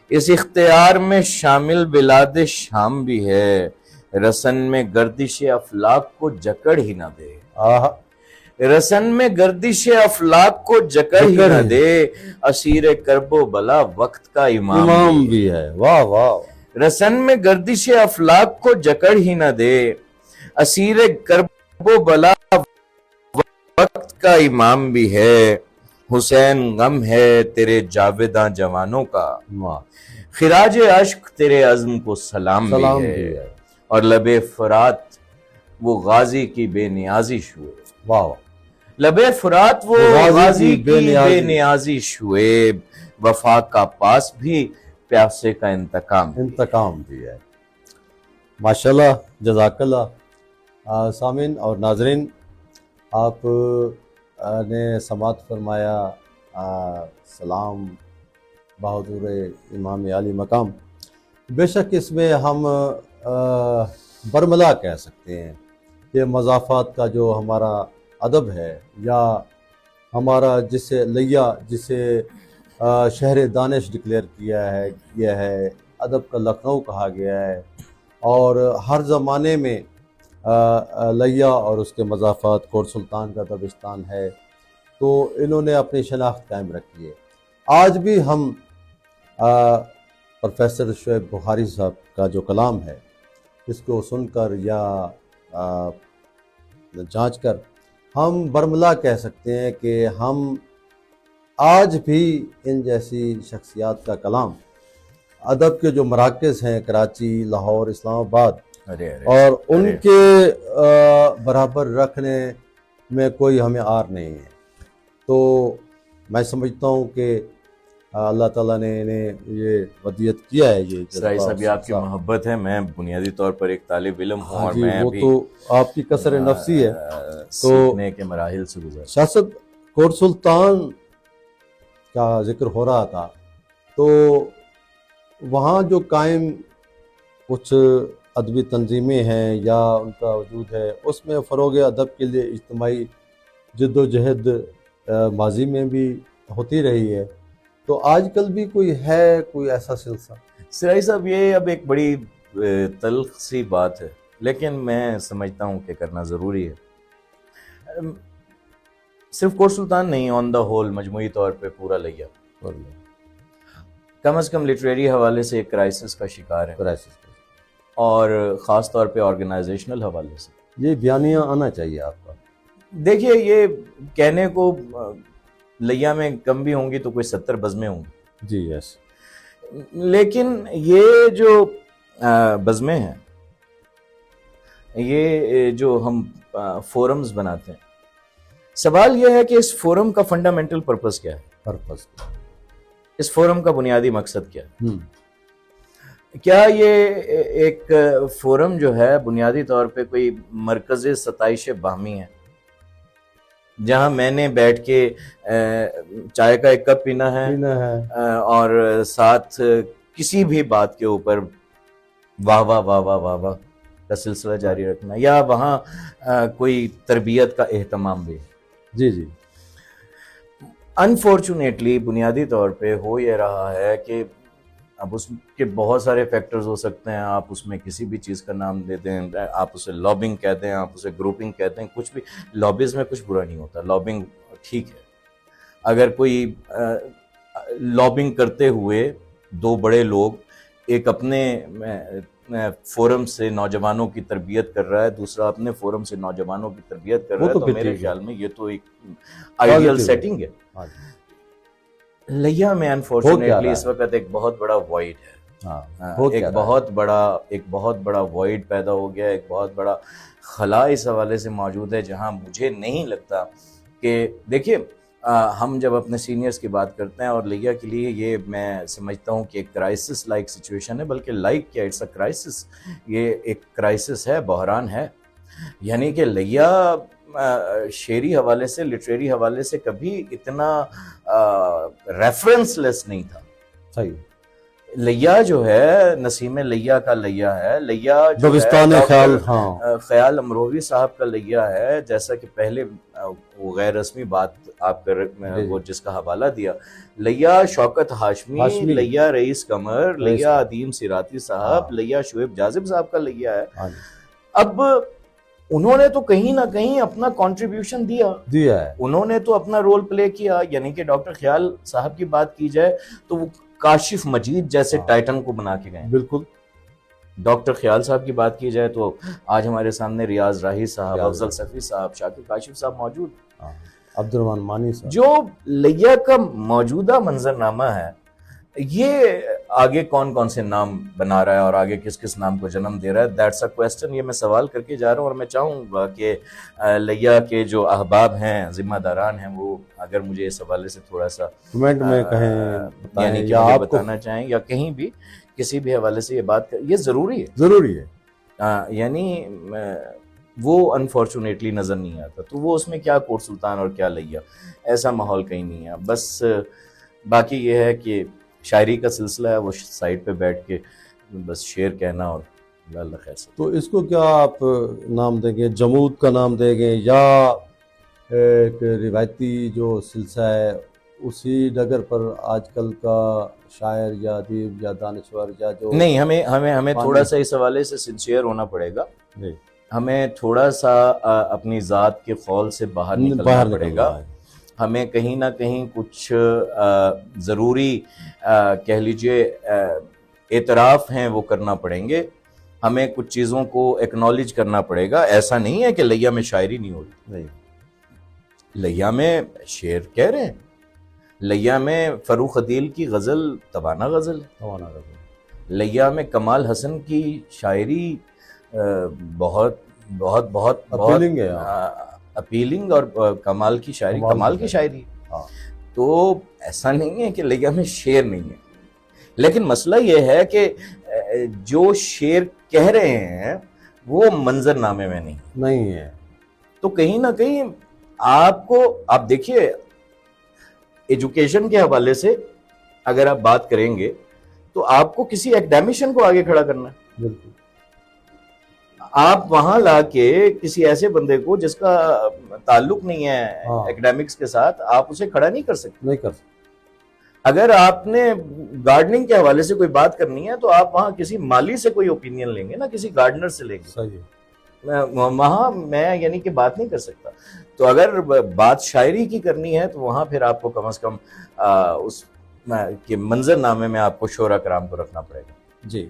اس اختیار میں شامل بلاد شام بھی ہے، رسن میں گردش افلاک کو جکڑ ہی نہ دے، رسن میں گردش افلاک کو جکڑ ہی نہ دے، اسیر کرب و بلا وقت کا امام بھی ہے، واہ واہ، رسن میں گردش افلاک کو جکڑ ہی نہ دے، اسیر کرب و بلا وقت کا امام بھی ہے، حسین غم ہے تیرے جاویداں جوانوں کا، خراج اشک تیرے عزم کو سلام بھی ہے، اور لب فرات وہ غازی کی بے نیازی شعیب، واہ، لب فرات وہ غازی کی بے نیازی شعیب، وفا کا پاس بھی پیاسے کا انتقام بھی ہے، ماشاءاللہ، جزاک اللہ۔ سامعین اور ناظرین، آپ نے سماعت فرمایا سلام بہادر امام عالی مقام، بے شک اس میں ہم برملا کہہ سکتے ہیں کہ مضافات کا جو ہمارا ادب ہے، یا ہمارا جسے شہر دانش ڈکلیئر کیا ہے، ادب کا لکھنؤ کہا گیا ہے، اور ہر زمانے میں لیا اور اس کے مضافات کوٹ سلطان کا دبستان ہے، تو انہوں نے اپنی شناخت قائم رکھی ہے۔ آج بھی ہم پروفیسر شعیب بخاری صاحب کا جو کلام ہے، اس کو سن کر یا جانچ کر ہم برملا کہہ سکتے ہیں کہ ہم آج بھی ان جیسی شخصیات کا کلام، ادب کے جو مراکز ہیں کراچی، لاہور، اسلام آباد، اور ان کے برابر رکھنے میں کوئی ہمیں آر نہیں ہے۔ تو میں سمجھتا ہوں کہ اللہ تعالیٰ نے انہیں یہ ودیت کیا ہے، یہ سرائی صاحب آپ کی محبت ہے، میں بنیادی طور پر ایک طالب علم ہوں، اور میں وہ تو آپ کی کثر نفسی ہے، سیکھنے کے مراحل سے گزر۔ شاست کوٹ سلطان کا ذکر ہو رہا تھا، تو وہاں جو قائم کچھ ادبی تنظیمیں ہیں یا ان کا وجود ہے، اس میں فروغ ادب کے لیے اجتماعی جد و جہد ماضی میں بھی ہوتی رہی ہے، تو آج کل بھی کوئی ایسا سلسلہ؟ سرائی صاحب یہ اب ایک بڑی تلخ سی بات ہے، لیکن میں سمجھتا ہوں کہ کرنا ضروری ہے۔ صرف کورٹ سلطان نہیں، آن دا ہول مجموعی طور پہ پورا لیا کم از کم لٹریری حوالے سے ایک کرائسس کا شکار ہے، اور خاص طور پہ آرگنائزیشنل حوالے سے یہ بیانیہ آنا چاہیے آپ کا۔ دیکھیے یہ کہنے کو لیا میں کم بھی ہوں گی تو کوئی 70 بزمیں ہوں گی جی یس، لیکن یہ جو بزمیں ہیں، یہ جو ہم فورمز بناتے ہیں، سوال یہ ہے کہ اس فورم کا فنڈامنٹل پرپس کیا ہے، اس فورم کا بنیادی مقصد کیا ہے؟ کیا یہ ایک فورم جو ہے بنیادی طور پہ کوئی مرکز ستائش باہمی ہے، جہاں میں نے بیٹھ کے چائے کا ایک کپ پینا ہے اور ساتھ کسی بھی بات کے اوپر واہ واہ واہ واہ واہ واہ کا سلسلہ جاری رکھنا، یا وہاں کوئی تربیت کا اہتمام بھی؟ جی انفارچونیٹلی بنیادی طور پہ ہو یہ رہا ہے کہ اب اس کے بہت سارے فیکٹرز ہو سکتے ہیں، آپ اس میں کسی بھی چیز کا نام دے دیں، آپ اسے لابنگ کہتے ہیں، آپ اسے گروپنگ کہتے ہیں، کچھ بھی، لابیز میں کچھ برا نہیں ہوتا، لابنگ ٹھیک ہے۔ اگر کوئی لابنگ کرتے ہوئے دو بڑے لوگ، ایک اپنے فورم سے نوجوانوں کی تربیت کر رہا ہے، دوسرا اپنے فورم سے نوجوانوں کی تربیت کر رہا ہے، تو میرے خیال میں یہ تو ایک آئیڈیل سیٹنگ ہے۔ لیا میں انفارچونیٹلی اس وقت ایک بہت بڑا وائڈ ہے، ایک بہت بڑا وائڈ پیدا ہو گیا، ایک بہت بڑا خلا اس حوالے سے موجود ہے، جہاں مجھے نہیں لگتا کہ، دیکھیے ہم جب اپنے سینئرز کی بات کرتے ہیں، اور لیا کے لیے یہ میں سمجھتا ہوں کہ ایک کرائسس لائک سچویشن ہے، بلکہ لائک کیا، اٹس اے کرائسس، یہ ایک کرائسس ہے، بحران ہے۔ یعنی کہ لیا شعری حوالے سے، لٹریری حوالے سے کبھی اتنا ریفرنس لیس نہیں تھا۔ صحیح، لیا جو ہے نسیم لیا کا لیا ہے، لیا جو ہے خیال امروہوی صاحب کا لیا ہے، جیسا کہ پہلے وہ غیر رسمی بات آپ کر وہ جس کا حوالہ دیا، لیا شوکت ہاشمی، لیا رئیس قمر، لیا عدیم سراتی صاحب، لیا شعیب جاذب صاحب کا لیا ہے۔ اب انہوں نے تو کہیں نہ کہیں اپنا کنٹریبیوشن دیا ہے، انہوں نے تو اپنا رول پلے کیا۔ یعنی کہ ڈاکٹر خیال صاحب کی بات کی جائے تو وہ کاشف مجید جیسے ٹائٹن کو بنا کے گئے، بالکل۔ ڈاکٹر خیال صاحب کی بات کی جائے تو آج ہمارے سامنے ریاض راہی صاحب، افضل صفی صاحب، شاکر کاشف صاحب موجود، عبدالرحمن مانی صاحب۔ جو لیا کا موجودہ منظرنامہ ہے، یہ آگے کون کون سے نام بنا رہا ہے اور آگے کس کس نام کو جنم دے رہا ہے، دیٹس اے کویسچن۔ یہ میں سوال کر کے جا رہا ہوں، اور میں چاہوں گا کہ لیا کے جو احباب ہیں، ذمہ داران ہیں، وہ اگر مجھے اس حوالے سے تھوڑا سا کمنٹ میں کہیں، یعنی کہ آپ بتانا چاہیں، یا کہیں بھی کسی بھی حوالے سے یہ بات، یہ ضروری ہے۔ یعنی وہ انفارچونیٹلی نظر نہیں آتا، تو وہ اس میں کیا کورٹ سلطان اور کیا لیا، ایسا ماحول کہیں نہیں ہے۔ بس باقی یہ ہے کہ شاعری کا سلسلہ ہے، وہ سائڈ پہ بیٹھ کے بس شعر کہنا، اور اللہ خیر سے۔ تو اس کو کیا آپ نام دیں گے، جمود کا نام دیں گے، یا ایک روایتی جو سلسلہ ہے اسی ڈگر پر آج کل کا شاعر یا ادیب یا دانشور یا جو؟ نہیں، ہمیں تھوڑا سا اس حوالے سے سنسیئر ہونا پڑے گا، ہمیں تھوڑا سا اپنی ذات کے خول سے باہر نکلنا پڑے گا، ہمیں کہیں نہ کہیں کچھ ضروری کہہ لیجئے اعتراف ہیں وہ کرنا پڑیں گے، ہمیں کچھ چیزوں کو ایکنالج کرنا پڑے گا۔ ایسا نہیں ہے کہ لیا میں شاعری نہیں ہو رہی، لیا میں شعر کہہ رہے ہیں، لیا میں فروخ عدیل کی غزل توانا غزل ہے، لیا میں کمال حسن کی شاعری بہت بہت بہت اپیلنگ، اور کمال کی شاعری، کمال کی شاعری۔ تو ایسا نہیں ہے کہ لیا میں شعر نہیں ہے، لیکن مسئلہ یہ ہے کہ جو شعر کہہ رہے ہیں وہ منظر نامے میں نہیں ہے، تو کہیں نہ کہیں آپ دیکھیے ایجوکیشن کے حوالے سے اگر آپ بات کریں گے تو آپ کو کسی ایکڈیمشین کو آگے کھڑا کرنا ہے، آپ وہاں لا کے کسی ایسے بندے کو جس کا تعلق نہیں ہے ایکڈیمکس کے ساتھ، آپ اسے کھڑا نہیں کر سکتے. نہیں کر سکتے. اگر آپ نے گارڈننگ کے حوالے سے کوئی بات کرنی ہے تو آپ وہاں کسی مالی سے کوئی اوپینین لیں گے نا، کسی گارڈنر سے لیں گے. صحیح. وہاں میں یعنی کہ بات نہیں کر سکتا. تو اگر بات شاعری کی کرنی ہے تو وہاں پھر آپ کو کم از کم اس کے منظر نامے میں آپ کو شعراء کرام کو رکھنا پڑے گا. جی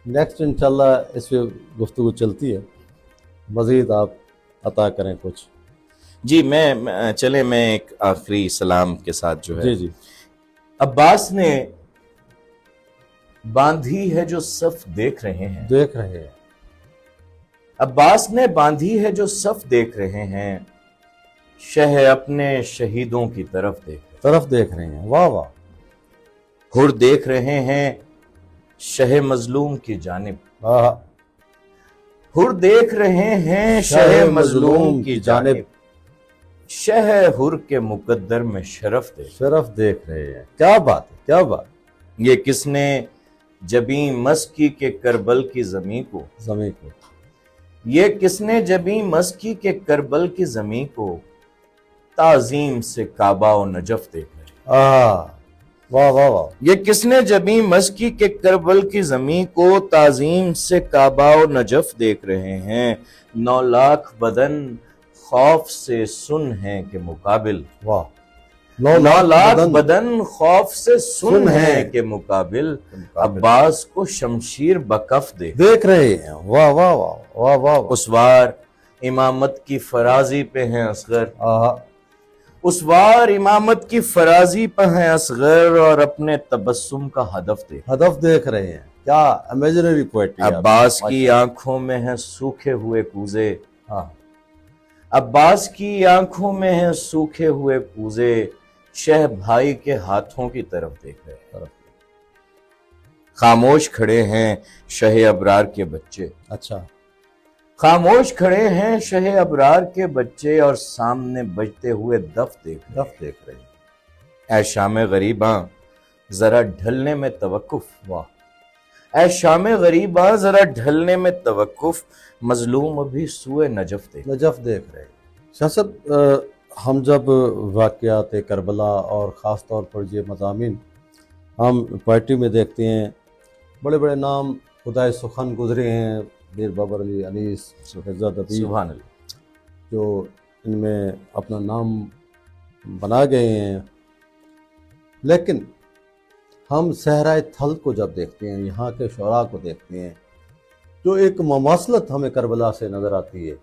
نیکسٹ انشاءاللہ اس پہ گفتگو چلتی ہے، مزید آپ عطا کریں کچھ. جی میں ایک آخری سلام کے ساتھ جو ہے، جی جی. عباس نے باندھی ہے جو صف دیکھ رہے ہیں، دیکھ رہے ہیں. عباس نے باندھی ہے جو صف دیکھ رہے ہیں، شہ اپنے شہیدوں کی طرف دیکھ رہے ہیں. واہ واہ. ہر دیکھ رہے ہیں شہ مظلوم کی جانب، ہر دیکھ رہے ہیں شہ مظلوم کی جانب، شہ ہر کے مقدر میں شرف دیکھ رہے ہیں. کیا بات ہے، کیا بات. یہ کس نے جبیں مس کی کہ کربل کی زمین کو، یہ کس نے جبیں مس کی کہ کربل کی زمین کو، تعظیم سے کعبہ و نجف دیکھ رہے ہیں. واہ واہ واہ. یہ کس نے جبیں مس کی کہ کربل کی زمین کو، تعظیم سے کعبہ و نجف دیکھ رہے ہیں. 9 لاکھ بدن خوف سے سن ہیں کہ مقابل، واہ. 9 لاکھ بدن خوف سے سن ہیں کہ مقابل، عباس کو شمشیر بکف دیکھ رہے ہیں. واہ واہ واہ واہ واہ. اسوار امامت کی فرازی پہ ہیں اصغر، اسوار امامت کی فرازی پہ ہیں اصغر، اور اپنے تبسم کا ہدف دیکھ رہے ہیں. کیا امیجنری پوئٹری. عباس کی آنکھوں میں ہیں سوکھے ہوئے کوزے، عباس کی آنکھوں میں ہیں سوکھے ہوئے کوزے، شہ بھائی کے ہاتھوں کی طرف دیکھ رہے ہیں. خاموش کھڑے ہیں شہ ابرار کے بچے، اچھا. خاموش کھڑے ہیں شہ ابرار کے بچے، اور سامنے بجتے ہوئے دف دیکھ رہے ہیں. اے شام غریباں ذرا ڈھلنے میں توقف، واہ. اے شام غریباں ذرا ڈھلنے میں توقف، مظلوم ابھی سوئے نجف دیکھ رہے ہیں. شاہ صاحب ہم جب واقعات کربلا اور خاص طور پر یہ مضامین ہم پوئٹری میں دیکھتے ہیں، بڑے بڑے نام خدائے سخن گزرے ہیں، میر بابر علی انیس، عزت ادیب، سبحان اللہ، جو ان میں اپنا نام بنا گئے ہیں. لیکن ہم صحرائے تھل کو جب دیکھتے ہیں، یہاں کے شعراء کو دیکھتے ہیں، جو ایک مماثلت ہمیں کربلا سے نظر آتی ہے،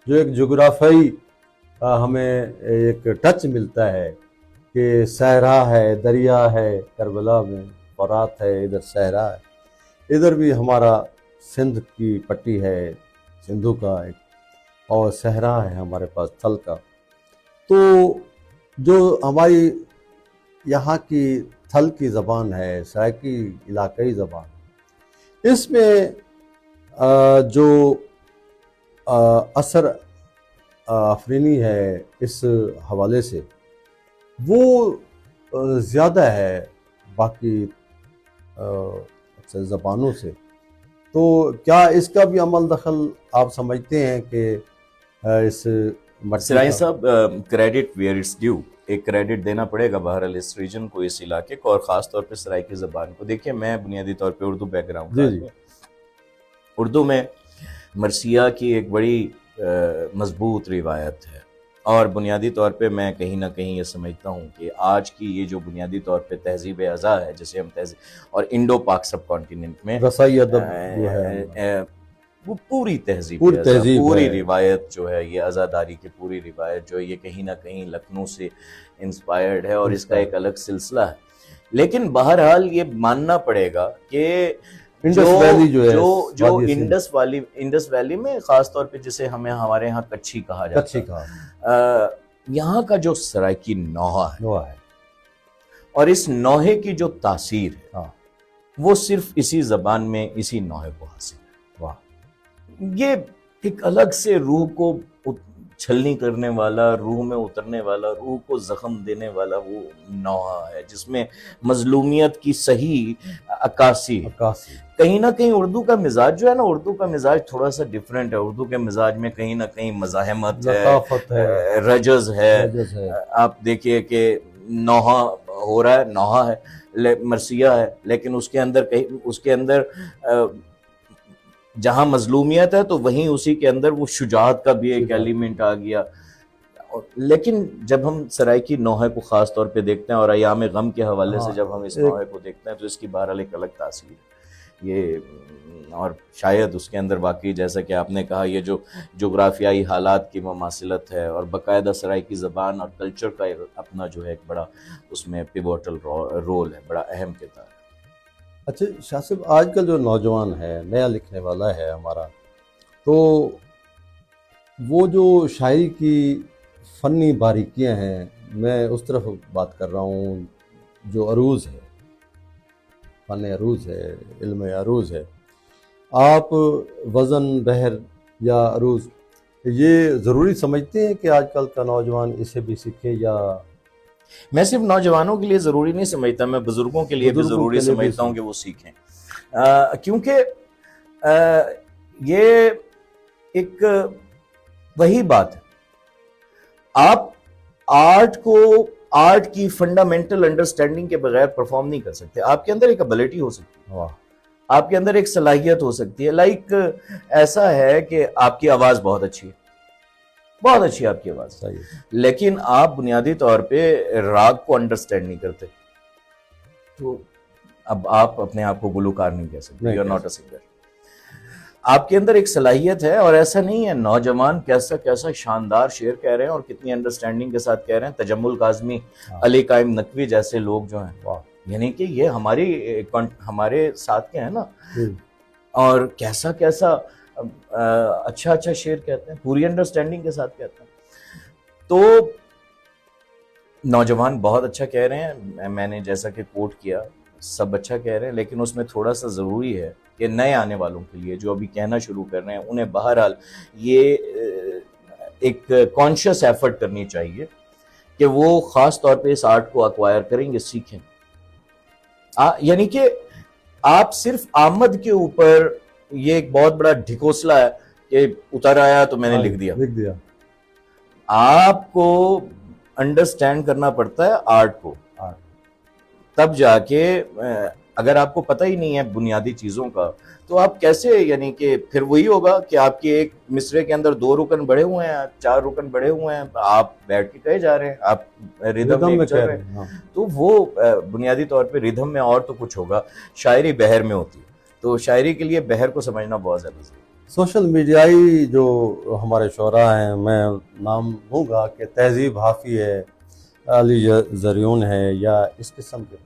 جو ایک جغرافیائی ہمیں ایک ٹچ ملتا ہے کہ صحرا ہے، دریا ہے کربلا میں، فرات ہے، ادھر صحرا ہے، ادھر بھی ہمارا سندھ کی پٹی ہے، سندھو کا ایک، اور صحرا ہے ہمارے پاس تھل کا. تو جو ہماری یہاں کی تھل کی زبان ہے، سرائکی علاقائی زبان، اس میں جو اثر آفرینی ہے اس حوالے سے، وہ زیادہ ہے باقی زبانوں سے. تو کیا اس کا بھی عمل دخل آپ سمجھتے ہیں کہ اس سرائی صاحب، کریڈٹ ویئر اٹس ڈیو، ایک کریڈٹ دینا پڑے گا بہرحال اس ریجن کو، اس علاقے کو، اور خاص طور پہ سرائی کی زبان کو. دیکھیں میں بنیادی طور پہ اردو بیک گراؤنڈ، اردو میں مرثیہ کی ایک بڑی مضبوط روایت ہے، اور بنیادی طور پہ میں کہیں نہ کہیں یہ سمجھتا ہوں کہ آج کی یہ جو بنیادی طور پہ تہذیب ازا ہے، جسے ہم تہذیب، اور انڈو پاک سب کانٹیننٹ میں رسائی ادب جو ہے، وہ پوری تہذیب، پوری روایت جو ہے، یہ عزاداری کی پوری روایت جو ہے، یہ کہیں نہ کہیں لکھنؤ سے انسپائرڈ ہے، اور اس کا ایک الگ سلسلہ ہے. لیکن بہرحال یہ ماننا پڑے گا کہ جو انڈس ویلی میں خاص طور پہ جسے ہمارے ہاں کچھی کہا جاتا ہے، یہاں کا جو سرائکی نوحہ ہے، اور اس نوحے کی جو تاثیر ہے، وہ صرف اسی زبان میں اسی نوحے کو حاصل ہے. یہ ایک الگ سے روح کو چھلنی کرنے والا، روح میں اترنے والا، روح کو زخم دینے والا وہ نوحہ ہے جس میں مظلومیت کی صحیح عکاسی ہے۔ کہیں نہ کہیں اردو کا مزاج جو ہے نا، اردو کا مزاج تھوڑا سا ڈیفرنٹ ہے۔ اردو کے مزاج میں کہیں نہ کہیں مزاحمت ہے، رجز ہے۔ آپ دیکھیے کہ نوحہ ہو رہا ہے، نوحہ ہے، مرثیہ ہے، لیکن اس کے اندر جہاں مظلومیت ہے تو وہیں اسی کے اندر وہ شجاعت کا بھی ایک ایلیمنٹ آ گیا۔ لیکن جب ہم سرائیکی نوحے کو خاص طور پہ دیکھتے ہیں اور ایام غم کے حوالے سے جب ہم اس نوحے کو دیکھتے ہیں تو اس کی بہرحال ایک الگ تاثیر ہے یہ، اور شاید اس کے اندر واقعی جیسا کہ آپ نے کہا یہ جو جغرافیائی حالات کی مماثلت ہے اور باقاعدہ سرائیکی زبان اور کلچر کا اپنا جو ہے ایک بڑا اس میں پیوٹل رول ہے، بڑا اہم کردار ہے۔ اچھا شاہ صاحب، آج کل جو نوجوان ہے، نیا لکھنے والا ہے ہمارا، تو وہ جو شاعری کی فنی باریکیاں ہیں، میں اس طرف بات کر رہا ہوں، جو عروض ہے، فن عروض ہے، علم عروض ہے، آپ وزن، بحر یا عروض یہ ضروری سمجھتے ہیں کہ آج کل کا نوجوان اسے بھی سیکھے؟ یا میں صرف نوجوانوں کے لیے ضروری نہیں سمجھتا، میں بزرگوں کے لیے بھی ضروری سمجھتا ہوں کہ وہ سیکھیں، کیونکہ یہ ایک وہی بات ہے، آپ آرٹ کی فنڈامنٹل انڈرسٹینڈنگ کے بغیر پرفارم نہیں کر سکتے۔ آپ کے اندر ایک ابیلٹی ہو سکتی ہے، آپ کے اندر ایک صلاحیت ہو سکتی ہے، لائک ایسا ہے کہ آپ کی آواز بہت اچھی ہے، بہت اچھی آپ کی آواز، لیکن آپ بنیادی طور پہ راگ کو انڈرسٹینڈ نہیں کرتے، تو اب آپ اپنے آپ کو گلوکار نہیں کہہ سکتے، you are not a singer. آپ کے اندر ایک صلاحیت ہے، اور ایسا نہیں ہے نوجوان کیسا شاندار شعر کہہ رہے ہیں اور کتنی انڈرسٹینڈنگ کے ساتھ کہہ رہے ہیں، تجمل کاظمی، علی قائم نقوی جیسے لوگ جو ہیں، یعنی کہ یہ ہمارے ساتھ کے ہیں نا، اور کیسا اچھا شعر کہتے ہیں، پوری انڈرسٹینڈنگ کے ساتھ کہتے ہیں۔ تو نوجوان بہت اچھا کہہ رہے ہیں، میں نے جیسا کہ کوٹ کیا سب اچھا کہہ رہے ہیں، لیکن اس میں تھوڑا سا ضروری ہے کہ نئے آنے والوں کے لیے جو ابھی کہنا شروع کر رہے ہیں انہیں بہرحال یہ ایک کانشیس ایفرٹ کرنی چاہیے کہ وہ خاص طور پہ اس آرٹ کو ایکوائر کریں گے، سیکھیں، یعنی کہ آپ صرف آمد کے اوپر، یہ ایک بہت بڑا ڈھکوسلا ہے کہ اتر آیا تو میں نے لکھ دیا۔ آپ کو انڈرسٹینڈ کرنا پڑتا ہے آرٹ کو، تب جا کے، اگر آپ کو پتہ ہی نہیں ہے بنیادی چیزوں کا تو آپ کیسے، یعنی کہ پھر وہی ہوگا کہ آپ کے ایک مصرے کے اندر 2 رکن بڑھے ہوئے ہیں، 4 رکن بڑھے ہوئے ہیں، آپ بیٹھ کے کہے جا رہے ہیں، آپ ریدم میں چل رہے ہیں، تو وہ بنیادی طور پہ ریدم میں اور تو کچھ ہوگا، شاعری بحر میں ہوتی ہے، تو شاعری کے لیے بحر کو سمجھنا بہت زیادہ ضروری ہے۔ سوشل میڈیائی جو ہمارے شعراء ہیں، میں نام لوں گا کہ تہذیب حافظ ہے، علی زریون ہے، یا اس قسم کے،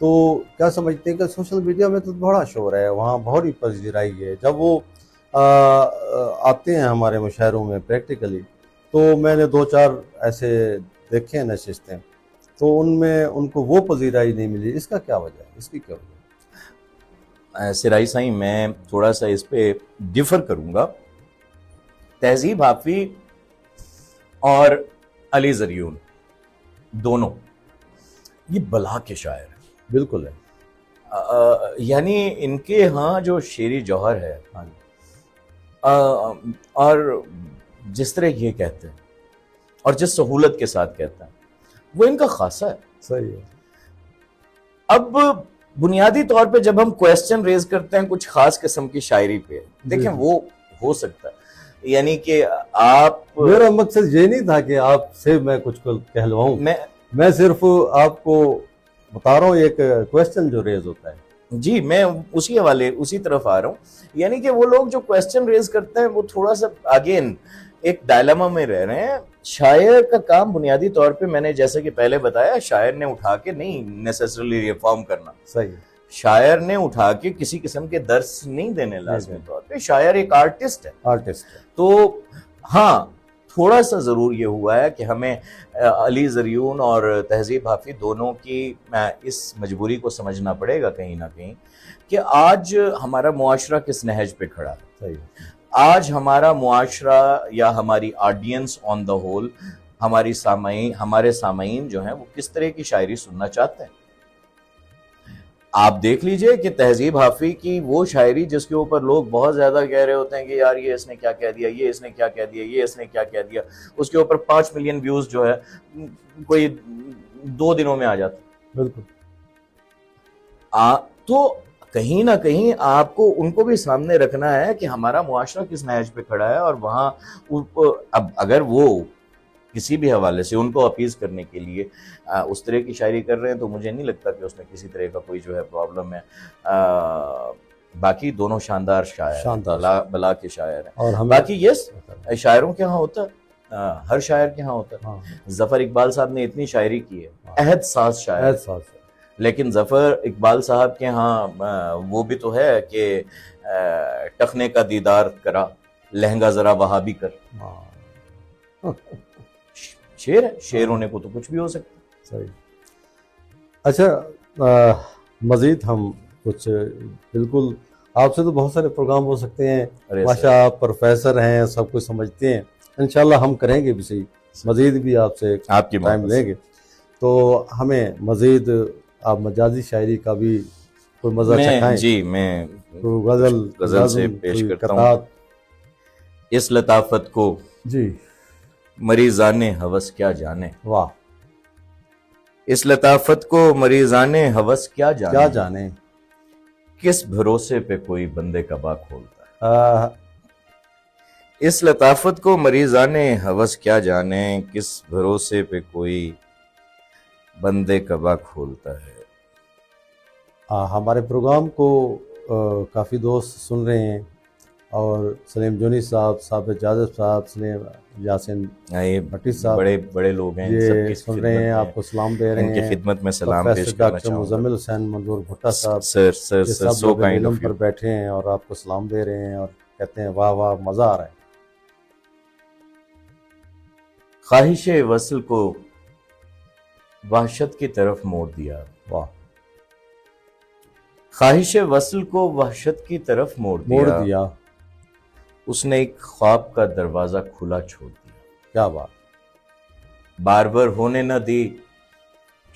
تو کیا سمجھتے ہیں کہ سوشل میڈیا میں تو بڑا شور ہے، وہاں بہت ہی پذیرائی ہے، جب وہ آتے ہیں ہمارے مشاعروں میں پریکٹیکلی، تو میں نے 2-4 ایسے دیکھے ہیں نشستیں، تو ان میں ان کو وہ پذیرائی نہیں ملی، اس کا کیا وجہ ہے، اس کی کیا وجہ ہے؟ سرائی سائیں، میں تھوڑا سا اس پہ ڈیفر کروں گا۔ تہذیب حافظ اور علی زریون دونوں یہ بلا کے شاعر ہیں، بالکل ہے، یعنی ان کے ہاں جو شعری جوہر ہے، اور جس طرح یہ کہتے ہیں اور جس سہولت کے ساتھ کہتے ہیں وہ ان کا خاصہ ہے۔ صحیح ہے۔ اب بنیادی طور پہ جب ہم کویسچن ریز کرتے ہیں کچھ خاص قسم کی شاعری پہ، دیکھیں وہ ہو سکتا ہے، یعنی کہ آپ، میرا مقصد یہ نہیں تھا کہ آپ سے میں کچھ کہلواؤں، میں صرف آپ کو بتا رہا ہوں ایک کویسچن جو ریز ہوتا ہے۔ جی، میں اسی طرف آ رہا ہوں، یعنی کہ وہ لوگ جو کویسچن ریز کرتے ہیں وہ تھوڑا سا اگین ایک ڈائلیما میں رہ رہے ہیں۔ شاعر کا کام بنیادی طور پہ، میں نے جیسے کہ پہلے بتایا، شاعر نے اٹھا کے نہیں نیسیسریلی ریفارم کرنا، صحیح، شاعر نے اٹھا کے کسی قسم کے درس نہیں دینے لازمی طور پہ، شاعر ایک آرٹسٹ ہے۔ تو ہاں، تھوڑا سا ضرور یہ ہوا ہے کہ ہمیں علی زریون اور تہذیب حافظ دونوں کی اس مجبوری کو سمجھنا پڑے گا کہیں نہ کہیں کہ آج ہمارا معاشرہ کس نہج پہ کھڑا ہے۔ آج ہمارا معاشرہ یا ہماری آڈینس آن دا ہول، ہمارے سامعین جو ہیں وہ کس طرح کی شاعری سننا چاہتے ہیں؟ آپ دیکھ لیجئے کہ تہذیب حافظ کی وہ شاعری جس کے اوپر لوگ بہت زیادہ کہہ رہے ہوتے ہیں کہ یار یہ اس نے کیا کہہ دیا، یہ اس نے کیا کہہ دیا، یہ اس نے کیا کہہ دیا، اس کے اوپر 5 ملین ویوز جو ہے کوئی 2 دنوں میں آ جاتا ہے۔ بالکل۔ تو کہیں نہ کہیں آپ کو ان کو بھی سامنے رکھنا ہے کہ ہمارا معاشرہ کس نہج پہ کھڑا ہے، اور وہاں اب اگر وہ کسی بھی حوالے سے ان کو اپیز کرنے کے لیے اس طرح کی شاعری کر رہے ہیں تو مجھے نہیں لگتا کہ اس میں کسی طرح کا کوئی جو ہے پرابلم ہے۔ باقی دونوں شاندار شاعر، بلا کے شاعر ہیں، اور باقی یس شاعروں کے ہاں ہوتا ہے، ہر شاعر کے ہاں ہوتا ہے۔ ظفر اقبال صاحب نے اتنی شاعری کی ہے، عہد ساز شاعر، لیکن ظفر اقبال صاحب کے ہاں وہ بھی تو ہے کہ ٹخنے کا دیدار کرا، لہنگا ذرا وہاں بھی کر، شعر ہے، شعر ہونے کو تو کچھ بھی ہو سکتا۔ صحیح۔ اچھا مزید ہم کچھ، بالکل آپ سے تو بہت سارے پروگرام ہو سکتے ہیں، ماشاء آپ پروفیسر ہیں، سب کچھ سمجھتے ہیں، انشاءاللہ ہم کریں گے بھی صحیح، مزید بھی آپ سے آپ کی ٹائم لیں گے، تو ہمیں مزید آپ مجازی شاعری کا بھی کوئی مزہ چکھائیں۔ جی میں غزل سے پیش کرتا ہوں۔ اس لطافت کو جی مریضان ہوس کیا جانے، واہ، اس لطافت کو مریضان ہوس کیا جانے، کس بھروسے پہ کوئی بندے کا باغ کھولتا ہے۔ اس لطافت کو مریضان ہوس کیا جانے، کس بھروسے پہ کوئی بندے کا باغ کھولتا ہے۔ ہمارے پروگرام کو کافی دوست سن رہے ہیں، اور سلیم جونی صاحب، ثابت جازب صاحب، سلیم یاسین بھٹی صاحب، بڑے لوگ ہیں، یہ سن رہے ہیں، آپ کو سلام دے رہے ہیں، ان کی خدمت میں سلام پیش کرنا ڈاکٹر چاہوں گا۔ مزمل حسین منظور بھٹا صاحب سر سب سو لوگ کائنڈ علم آف پر یو۔ بیٹھے ہیں اور آپ کو سلام دے رہے ہیں اور کہتے ہیں واہ واہ، مزہ آ رہا ہے۔ خواہش وصل کو وحشت کی طرف موڑ دیا، واہ، خواہش وصل کو وحشت کی طرف موڑ دیا، اس نے ایک خواب کا دروازہ کھلا چھوڑ دیا۔ کیا بات، بار بار ہونے نہ دی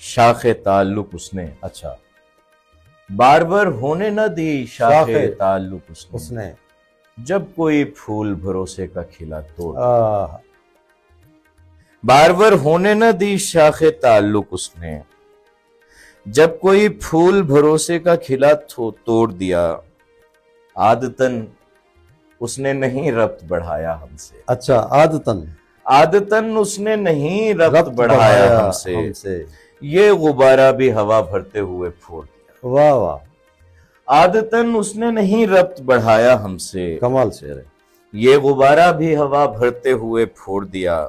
شاخ تعلق اس نے، اچھا، بار بار ہونے نہ دی شاخ تعلق اس نے، جب کوئی پھول بھروسے کا کھلا توڑ، بار بار ہونے نہ دی شاخ تعلق اس نے، جب کوئی پھول بھروسے کا کھلا توڑ دیا، عادتاً اس نے نہیں ربط بڑھایا ہم سے، اچھا، عادتاً اس نے نہیں ربط بڑھایا ہم سے، یہ غبارہ بھی ہوا بھرتے ہوئے پھوڑ دیا، واہ واہ، عادتاً اس نے نہیں ربط بڑھایا ہم سے، کمال شعر ہے، یہ غبارہ بھی ہوا بھرتے ہوئے پھوڑ دیا،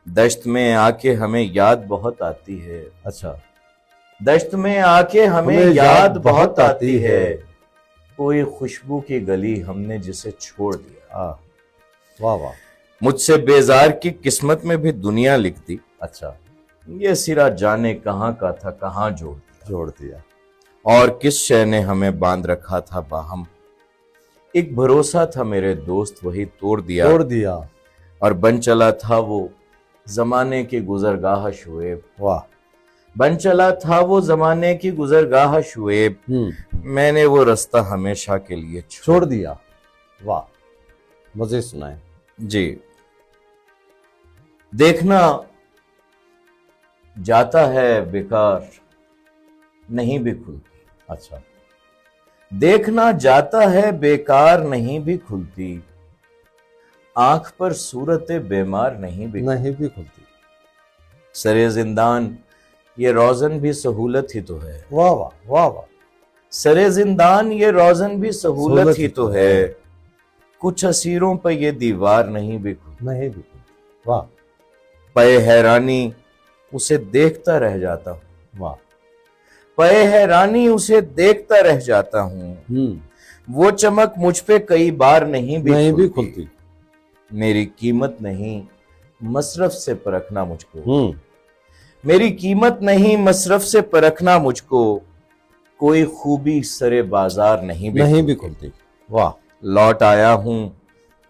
دشت میں آ کے ہمیں یاد بہت آتی ہے، اچھا، دشت میں آ کے ہمیں یاد بہت آتی ہے، کوئی خوشبو کی گلی ہم نے جسے چھوڑ دیا، واہ واہ، مجھ سے بیزار کی قسمت میں بھی دنیا لکھ دی، اچھا، یہ سرا جانے کہاں کا تھا کہاں جوڑ دیا، اور کس شے نے ہمیں باندھ رکھا تھا باہم، ایک بھروسہ تھا میرے دوست وہی توڑ دیا، اور بن چلا تھا وہ زمانے کی گزرگاہ شعیب، واہ، بن چلا تھا وہ زمانے کی گزرگاہ شعیب، میں نے وہ رستہ ہمیشہ کے لیے چھوڑ دیا، واہ، مزے سنائیں۔ جی، دیکھنا جاتا ہے بیکار نہیں بھی کھلتی، اچھا، دیکھنا جاتا ہے بیکار نہیں بھی کھلتی، آنکھ پر صورت بیمار نہیں بھی کھلتی، سرے زندان یہ روزن بھی سہولت ہی تو ہے، واہ واہ، واہ واہ، سرے زندان یہ روزن بھی سہولت ہی تو ہے، کچھ اسیروں پہ یہ دیوار نہیں بھی کھلتی، واہ، پے حیرانی اسے دیکھتا رہ جاتا ہوں، واہ، پے حیرانی اسے دیکھتا رہ جاتا ہوں، وہ چمک مجھ پہ کئی بار نہیں بھی کھلتی، میری قیمت نہیں مصرف سے پرکھنا مجھ کو، میری قیمت نہیں مصرف سے پرکھنا مجھ کو، کوئی خوبی سرے بازار نہیں بھی کھلتی، واہ، لوٹ آیا ہوں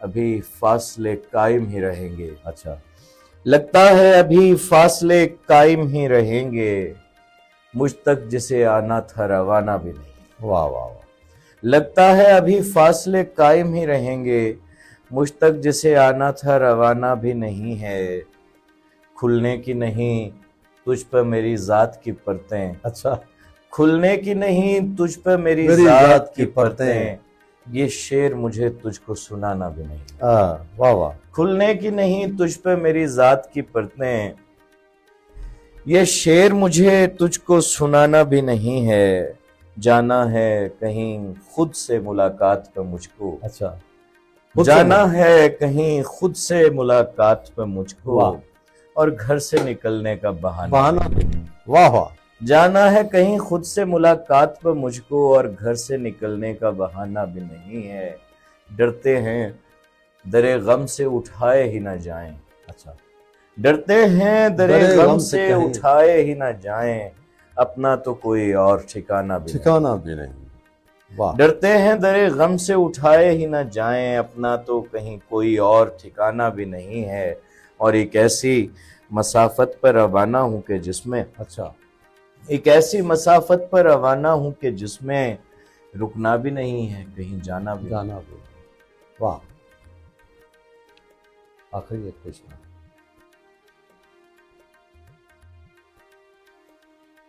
ابھی فاصلے قائم ہی رہیں گے. اچھا. لگتا ہے ابھی فاصلے قائم ہی رہیں گے، مجھ تک جسے آنا تھا روانہ بھی نہیں. واہ واہ واہ. لگتا ہے ابھی فاصلے قائم ہی رہیں گے، مجھ تک جسے آنا تھا روانہ بھی نہیں ہے. کھلنے کی نہیں تجھ پہ میری ذات کی پرتیں. اچھا. کھلنے کی نہیں تجھ پہ میری میری ذات کی پرتیں، یہ شعر مجھے تجھ کو سنانا بھی نہیں. واہ واہ. کھلنے کی نہیں تجھ پہ میری ذات کی پرتیں، یہ شعر مجھے تجھ کو سنانا بھی نہیں ہے. جانا ہے کہیں خود سے ملاقات پہ مجھ کو. اچھا. جانا ہے کہیں خود سے ملاقات پہ مجھ کو، واہ. اور گھر سے نکلنے کا بہانہ. واہ واہ. جانا ہے کہیں خود سے ملاقات پہ مجھ کو، اور گھر سے نکلنے کا بہانہ بھی نہیں ہے. ڈرتے ہیں درے غم سے اٹھائے ہی نہ جائیں. اچھا. ڈرتے ہیں درے غم سے کہیں اٹھائے ہی نہ جائیں، اپنا تو کوئی اور ٹھکانہ بھی نہیں. ٹھکانا بھی نہیں. واہ. ڈرتے ہیں درے غم سے اٹھائے ہی نہ جائیں، اپنا تو کہیں کوئی اور ٹھکانہ بھی نہیں ہے. اور ایک ایسی مسافت پر روانہ ہوں کہ جس میں، اچھا. ایک ایسی مسافت پر روانہ ہوں کہ جس میں رکنا بھی نہیں ہے، کہیں جانا بھی. جانا بھی. واہ. آخری ایک پیشنا.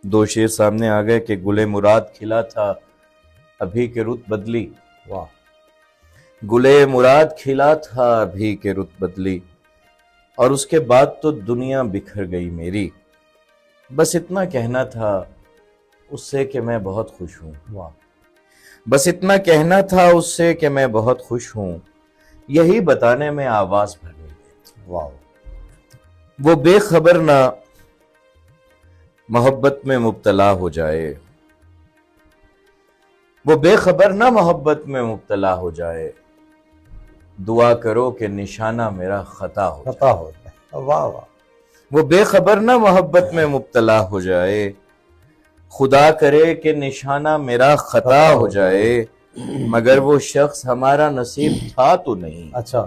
دو شعر سامنے آ گئے کہ گلے مراد کھلا تھا ابھی کے رت بدلی. واہ. گلے مراد کھلا تھا ابھی کے رت بدلی، اور اس کے بعد تو دنیا بکھر گئی میری. بس اتنا کہنا تھا اس سے کہ میں بہت خوش ہوں. واہ. بس اتنا کہنا تھا اس سے کہ میں بہت خوش ہوں، یہی بتانے میں آواز بھر گئی. واہ. وہ بے خبر نہ محبت میں مبتلا ہو جائے، وہ بے خبر نہ محبت میں مبتلا ہو جائے، دعا کرو کہ نشانہ میرا خطا ہو جائے. خطا ہو جائے. واہ واہ. وہ بے خبر نہ محبت میں مبتلا ہو جائے، خدا کرے کہ نشانہ میرا خطا ہو جائے، مگر وہ شخص ہمارا نصیب تھا تو نہیں. اچھا.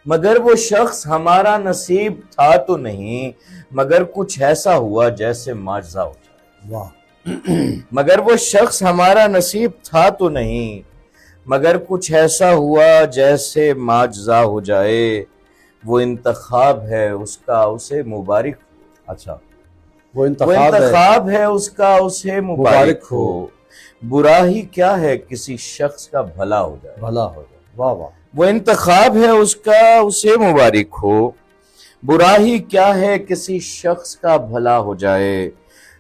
مگر وہ شخص ہمارا نصیب تھا تو نہیں، مگر کچھ ایسا ہوا جیسے معجزہ ہو جائے. واہ. مگر وہ شخص ہمارا نصیب تھا تو نہیں، مگر کچھ ایسا ہوا جیسے معجزہ ہو جائے. وہ انتخاب ہے اس کا اسے مبارک. اچھا. وہ انتخاب ہے اس کا اسے مبارک ہو. برا ہی کیا ہے کسی شخص کا بھلا ہو جائے. بھلا ہو جائے. واہ واہ. وہ انتخاب ہے اس کا اسے مبارک ہو. برا ہی کیا ہے کسی شخص کا بھلا ہو جائے.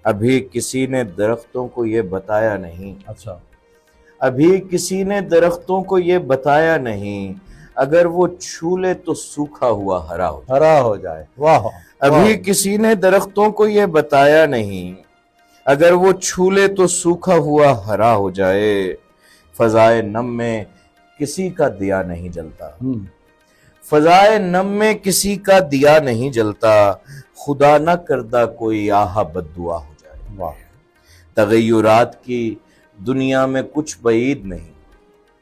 ابھی کسی نے درختوں کو یہ بتایا نہیں. اچھا. ابھی کسی نے درختوں کو یہ بتایا نہیں، اگر وہ چھو لے تو سوکھا ہوا ہرا ہو جائے. ہرا ہو جائے. واہ. ابھی کسی نے درختوں کو یہ بتایا نہیں، اگر وہ چھو لے تو سوکھا ہوا ہرا ہو جائے. فضائے نم میں کسی کا دیا نہیں جلتا. فضائے نم میں کسی کا دیا نہیں جلتا، خدا نہ کردہ کوئی آہا بد دعا ہو جائے. واہ. تغیرات کی دنیا میں کچھ بعید نہیں.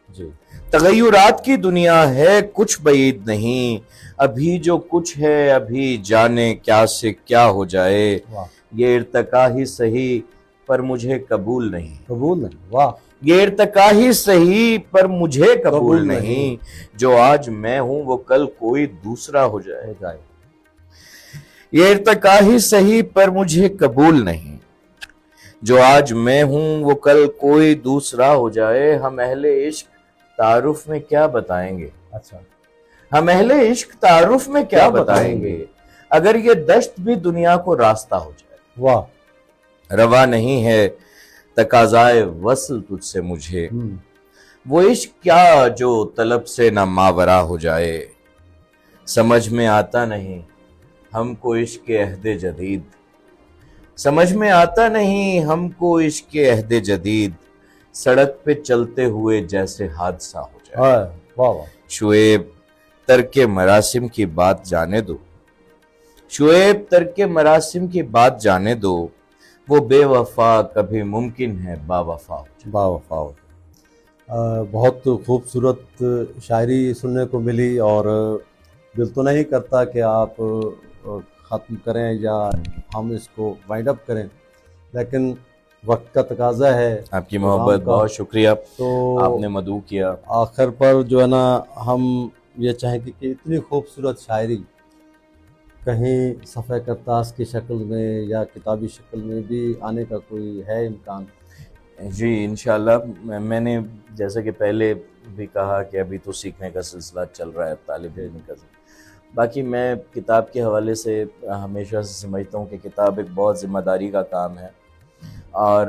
جی. تغیرات کی دنیا ہے کچھ بعید نہیں، ابھی جو کچھ ہے ابھی جانے کیا سے کیا ہو جائے. واہ. یہ ارتقا ہی صحیح پر مجھے قبول نہیں. قبول نہیں. واہ. یہ ارتقا ہی صحیح پر مجھے قبول نہیں، جو آج میں ہوں وہ کل کوئی دوسرا ہو جائے. یہ ارتقا ہی صحیح پر مجھے قبول نہیں، جو آج میں ہوں وہ کل کوئی دوسرا ہو جائے. ہم اہل عشق تعارف میں کیا بتائیں گے. اچھا. ہم اہل عشق تعارف میں کیا بتائیں گے، اگر یہ دشت بھی دنیا کو راستہ ہو جائے. واہ. روا نہیں ہے تقاضائے وصل تجھ سے مجھے، وہ عشق کیا جو طلب سے نہ ماورا ہو جائے. سمجھ میں آتا نہیں ہم کو عشق کے عہد جدید، سمجھ میں آتا نہیں ہم کو عشق کے عہد جدید، سڑک پہ چلتے ہوئے جیسے حادثہ ہو جائے. واہ واہ. شعیب ترک مراسم کی بات جانے دو، شعیب ترک مراسم کی بات جانے دو، وہ بے وفا کبھی ممکن ہے با وفا ہو جائے. با وفا ہو. بہت خوبصورت شاعری سننے کو ملی، اور دل تو نہیں کرتا کہ آپ ختم کریں یا ہم اس کو وائنڈ اپ کریں، لیکن وقت کا تقاضا ہے، آپ کی پروگرام محبت، کا۔ بہت شکریہ، تو آپ نے مدعو کیا۔ آخر پر جو ہے نا ہم یہ چاہیں گے کہ اتنی خوبصورت شاعری کہیں صفحہ کرتاس کی شکل میں یا کتابی شکل میں بھی آنے کا کوئی ہے امکان؟ جی انشاءاللہ، میں نے جیسا کہ پہلے بھی کہا کہ ابھی تو سیکھنے کا سلسلہ چل رہا ہے طالب علم کا۔ باقی میں کتاب کے حوالے سے ہمیشہ سے سمجھتا ہوں کہ کتاب ایک بہت ذمہ داری کا کام ہے، اور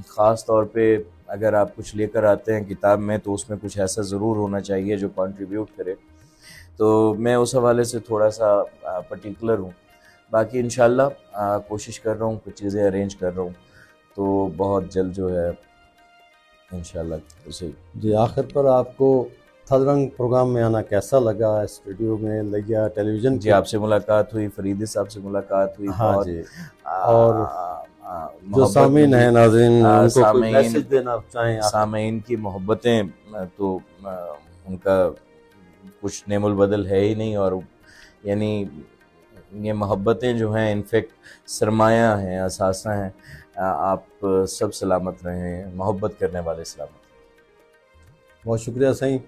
خاص طور پہ اگر آپ کچھ لے کر آتے ہیں کتاب میں تو اس میں کچھ ایسا ضرور ہونا چاہیے جو کنٹریبیوٹ کرے، تو میں اس حوالے سے تھوڑا سا پرٹیکولر ہوں۔ باقی انشاءاللہ کوشش کر رہا ہوں، کچھ چیزیں ارینج کر رہا ہوں، تو بہت جلد جو ہے انشاءاللہ اسے۔ جی آخر پر آپ کو تھل رنگ پروگرام میں آنا کیسا لگا؟ اسٹوڈیو میں لگیا ٹیلی ویژن جی آپ سے ملاقات ہوئی، فریدی صاحب سے ملاقات ہوئی، ہاں بہت جی، اور جو محبت سامعین ہیں ناظرین ان کو کوئی سامعین میسج دینا چاہیں آخر؟ سامعین کی محبتیں تو ان کا کچھ نعم البدل ہے ہی نہیں، اور یعنی یہ محبتیں جو ہیں انفیکٹ سرمایہ ہیں، اثاثہ ہیں۔ آپ سب سلامت رہیں، محبت کرنے والے سلامت رہیں۔ بہت شکریہ سائیں۔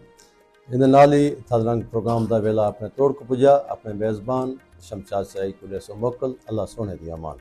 ان نال ہی تھل رنگ پروگرام دا ویلا اپنے توڑ کو پجا، اپنے میزبان شمشاد سائی کو لے سو موکل، اللہ سونے دی امان۔